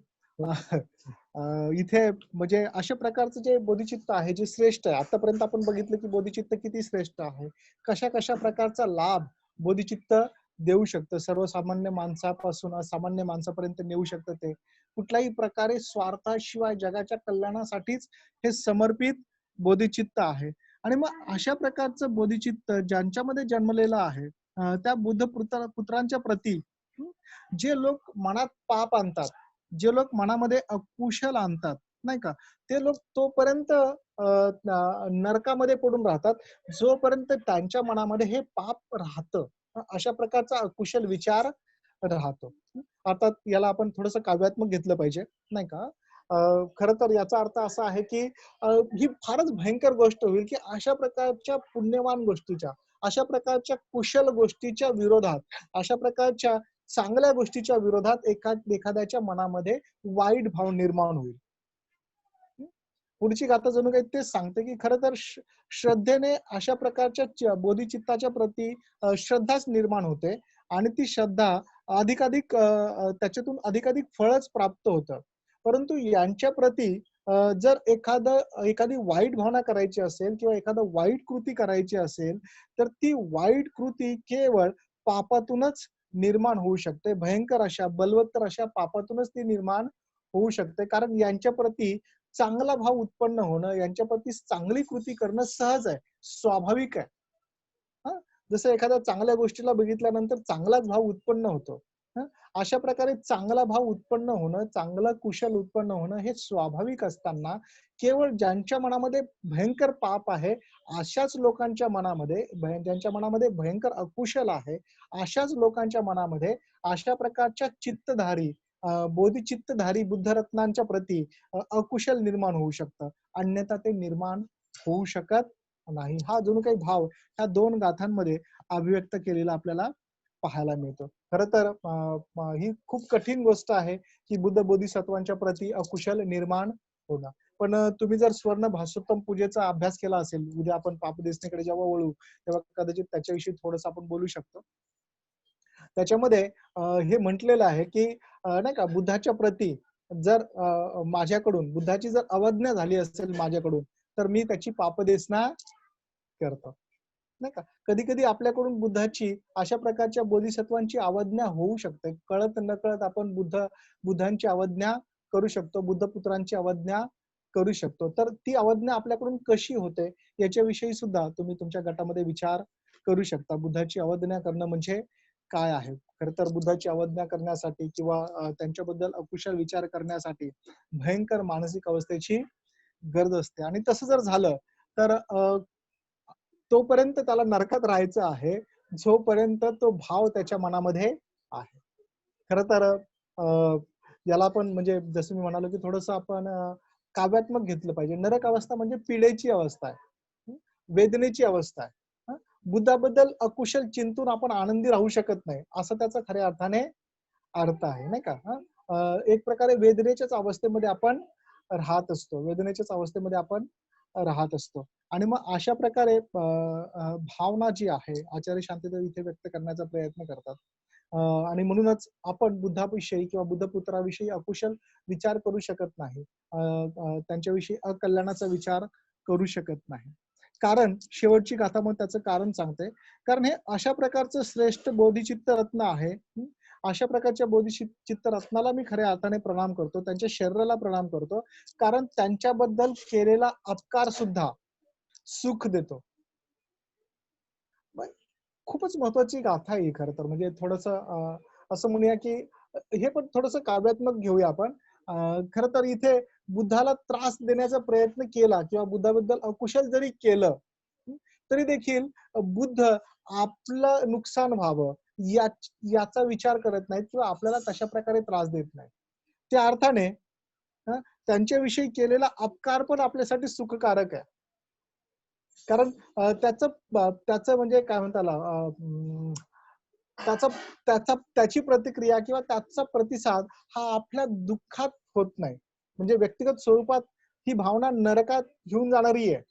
इथे म्हणजे अशा प्रकारचं जे बोधिचित्त आहे जे श्रेष्ठ आहे, आतापर्यंत आपण बघितलं की बोधिचित्त किती श्रेष्ठ आहे, कशा कशा प्रकारचा लाभ बोधिचित्त देऊ शकतं, सर्वसामान्य माणसापासून असामान्य माणसापर्यंत नेऊ शकतं. ते कुठल्याही प्रकारे स्वार्थाशिवाय जगाच्या कल्याणासाठीच हे समर्पित बोधिचित्त आहे. आणि मग अशा प्रकारचं बोधिचित्त ज्यांच्यामध्ये जन्मलेलं आहे, त्या बुद्ध पुत्रांच्या प्रती जे लोक मनात पाप आणतात, जे लोक मनामध्ये अकुशल आणतात, नाही का, ते लोक तोपर्यंत नरकामध्ये पडून राहतात जोपर्यंत त्यांच्या मनामध्ये हे पाप राहतं. अशा प्रकारचा अकुशल विचार राहतो. आता याला आपण थोडंसं काव्यात्मक घेतलं पाहिजे, नाही का. खरं तर याचा अर्थ असा आहे की ही फारच भयंकर गोष्ट होईल की अशा प्रकारच्या पुण्यवान गोष्टीच्या, अशा प्रकारच्या कुशल गोष्टीच्या विरोधात, अशा प्रकारच्या चांगल्या गोष्टीच्या विरोधात एखाद्याच्या मनामध्ये वाईट भाव निर्माण होईल. पुढची गाथा जणू काही तेच सांगते की खरं तर श्रद्धेने अशा प्रकारच्या बोधिचित्ताच्या प्रती श्रद्धाच निर्माण होते आणि ती श्रद्धा अधिकाधिक त्याच्यातून अधिकाधिक फळच प्राप्त होतं. परंतु यांच्या प्रती जर एखादी वाईट भावना करायची असेल किंवा एखादं वाईट कृती करायची असेल तर ती वाईट कृती केवळ पापातूनच निर्माण होऊ शकते. भयंकर अशा बलवत्तर अशा पापातूनच ती निर्माण होऊ शकते. कारण यांच्या प्रती चांगला भाव उत्पन्न होणं, यांच्या प्रती चांगली कृती करणं सहज आहे, स्वाभाविक आहे. हां, जसं एखाद्या चांगल्या गोष्टीला बघितल्यानंतर चांगलाच भाव उत्पन्न होतो. हं, अशा प्रकारे चांगला भाव उत्पन्न होणं, चांगलं कुशल उत्पन्न होणं हे स्वाभाविक असताना केवळ ज्यांच्या मनामध्ये भयंकर पाप आहे, अशाच लोकांच्या मनामध्ये ज्यांच्या मनामध्ये भयंकर अकुशल आहे, अशाच लोकांच्या मनामध्ये अशा प्रकारच्या चित्तधारी बोधिचित्तधारी बुद्धरत्नांच्या प्रती अकुशल निर्माण होऊ शकतं. अन्यथा ते निर्माण होऊ शकत नाही. हा जणू काही भाव ह्या 2 गाथांमध्ये अभिव्यक्त केलेला आपल्याला पाहायला मिळतो. खरं तर ही खूप कठीण गोष्ट आहे की बुद्ध बोधिसत्वांच्या प्रती अकुशल निर्माण होणं. पण तुम्ही जर स्वर्ण भाषोत्तम पूजेचा अभ्यास केला असेल, उद्या आपण पापदेशनेकडे जेव्हा वळू तेव्हा कदाचित त्याच्याविषयी थोडंसं आपण बोलू शकतो. त्याच्यामध्ये हे म्हटलेलं आहे की नाही का, बुद्धाच्या प्रती जर माझ्याकडून बुद्धाची जर अवज्ञा झाली असेल माझ्याकडून, तर मी त्याची पापदेशना करतो. नाही का, कधी कधी आपल्याकडून बुद्धाची अशा प्रकारच्या बोधिसत्वांची अवज्ञा होऊ शकते. कळत नकळत आपण बुद्धांची अवज्ञा करू शकतो, बुद्धपुत्रांची अवज्ञा करू शकतो. तर ती अवज्ञा आपल्याकडून कशी होते याच्याविषयी सुद्धा तुम्ही तुमच्या गटामध्ये विचार करू शकता. बुद्धाची अवज्ञा करणं म्हणजे काय आहे. खरं तर बुद्धाची अवज्ञा करण्यासाठी किंवा त्यांच्याबद्दल अकुशल विचार करण्यासाठी भयंकर मानसिक अवस्थेची गरज असते. आणि तसं जर झालं तर तोपर्यंत त्याला नरकात राहायचं आहे, जोपर्यंत तो भाव त्याच्या मनामध्ये आहे. खरं तर याला आपण म्हणजे जसं मी म्हणालो की थोडंसं आपण काव्यात्मक घेतलं पाहिजे. नरक अवस्था म्हणजे पीडेची अवस्था आहे, वेदनेची अवस्था आहे. बुद्धाबद्दल अकुशल चिंतून आपण आनंदी राहू शकत नाही, असं त्याचा खऱ्या अर्थाने अर्थ आहे, नाही का. एक प्रकारे वेदनेच्याच अवस्थेमध्ये आपण राहत असतो, वेदनेच्याच अवस्थेमध्ये आपण राहत असतो. आणि मग अशा प्रकारे भावना जी आहे आचार्य शांतीदेव इथे व्यक्त करण्याचा प्रयत्न करतात. आणि म्हणूनच आपण बुद्धाविषयी किंवा बुद्धपुत्राविषयी अकुशल विचार करू शकत नाही, त्यांच्याविषयी अकल्याणाचा विचार करू शकत नाही. कारण शेवटची गाथा मग त्याचं कारण सांगते. कारण हे अशा प्रकारचं श्रेष्ठ बोधिचित्त रत्न आहे. अशा प्रकारच्या बोधिचित्त रत्नाला मी खऱ्या अर्थाने प्रणाम करतो, त्यांच्या शरीराला प्रणाम करतो. कारण त्यांच्याबद्दल केलेला अपकार सुद्धा सुख देतो. मग खूपच महत्वाची गाथा आहे ही खरं तर. म्हणजे थोडंसं असं म्हणूया की हे पण थोडंसं काव्यात्मक घेऊया आपण. खरं तर इथे बुद्धाला त्रास देण्याचा प्रयत्न केला किंवा बुद्धाबद्दल अकुशल जरी केलं, हं, तरी देखील बुद्ध आपलं नुकसान व्हावं याचा विचार करत नाहीत किंवा आपल्याला तशा प्रकारे त्रास देत नाहीत. त्या अर्थाने हं, त्यांच्याविषयी केलेला अपकार पण आपल्यासाठी सुखकारक आहे. कारण त्याचं म्हणजे काय म्हणता त्याला त्याचा त्याची प्रतिक्रिया किंवा त्याचा प्रतिसाद हा आपल्या दुःखात होत नाही. म्हणजे व्यक्तिगत स्वरूपात ही भावना नरकात घेऊन जाणारी आहे.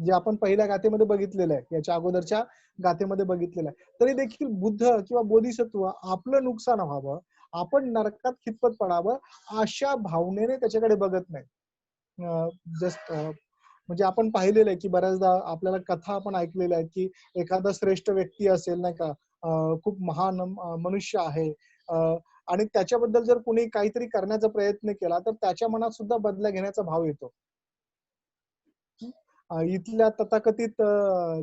जे आपण पहिल्या गाथेमध्ये बघितलेलं आहे. याच्या अगोदरच्या गाथेमध्ये बघितलेलं आहे. तरी देखील बुद्ध किंवा बोधिसत्व आपलं नुकसान व्हावं, आपण नरकात खितपत पडावं, अशा भावनेने त्याच्याकडे बघत नाही. जस्ट म्हणजे आपण पाहिलेलं आहे, की बऱ्याचदा आपल्याला कथा आपण ऐकलेल्या आहेत, की एखादा श्रेष्ठ व्यक्ती असेल नाही का, खूप महान मनुष्य आहे, अ, आणि त्याच्याबद्दल जर कोणी काहीतरी करण्याचा प्रयत्न केला, तर त्याच्या मनात सुद्धा बदला घेण्याचा भाव येतो. इथल्या तथाकथित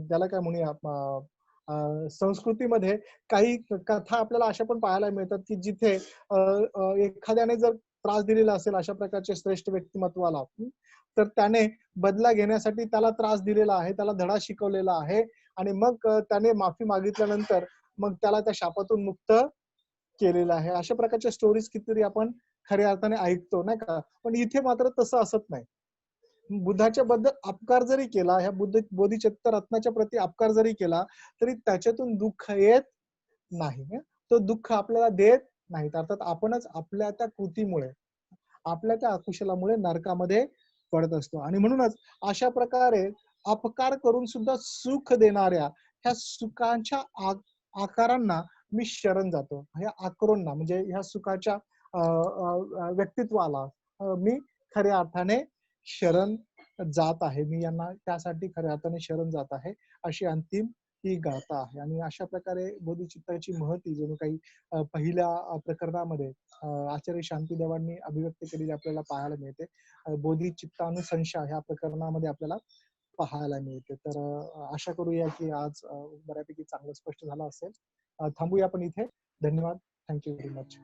ज्याला काय म्हणूया, संस्कृतीमध्ये काही कथा आपल्याला अशा पण पाहायला मिळतात, की जिथे एखाद्याने जर त्रास दिलेला असेल अशा प्रकारच्या श्रेष्ठ व्यक्तिमत्वाला, तर त्याने बदला घेण्यासाठी त्याला त्रास दिलेला आहे, त्याला धडा शिकवलेला आहे आणि मग त्याने माफी मागितल्यानंतर मग त्याला त्या शापातून मुक्त केलेलं आहे. अशा प्रकारच्या स्टोरीज कितीतरी आपण खऱ्या अर्थाने ऐकतो, नाही का? पण इथे मात्र तसं असत नाही. बुद्धाच्या बद्दल अपकार जरी केला, ह्या बोधिचित्त रत्नाच्या प्रती अपकार जरी केला, तरी त्याच्यातून दुःख येत नाही. हं. तो दुःख आपल्याला देत नाहीत. अर्थात आपणच आपल्या त्या कृतीमुळे, आपल्या त्या अकुशलामुळे नरकामध्ये पडत असतो आणि म्हणूनच अशा प्रकारे अपकार करून सुद्धा सुख देणाऱ्या ह्या सुखांच्या आकारांना मी शरण जातो. ह्या आकारांना म्हणजे ह्या सुखाच्या व्यक्तित्वाला मी खऱ्या अर्थाने शरण जात आहे. मी यांना त्यासाठी खऱ्या अर्थाने शरण जात आहे. अशी अंतिम ही गाथा आहे आणि अशा प्रकारे बोधिचित्ताची महती जणू काही पहिल्या प्रकरणामध्ये आचार्य शांतीदेवांनी अभिव्यक्त केलेली आपल्याला पाहायला मिळते. बोधिचित्तानुसंशय ह्या प्रकरणामध्ये आपल्याला पाहायला मिळते. तर आशा करूया की आज बऱ्यापैकी चांगलं स्पष्ट झालं असेल. थांबूया आपण इथे. धन्यवाद. Thank you very much.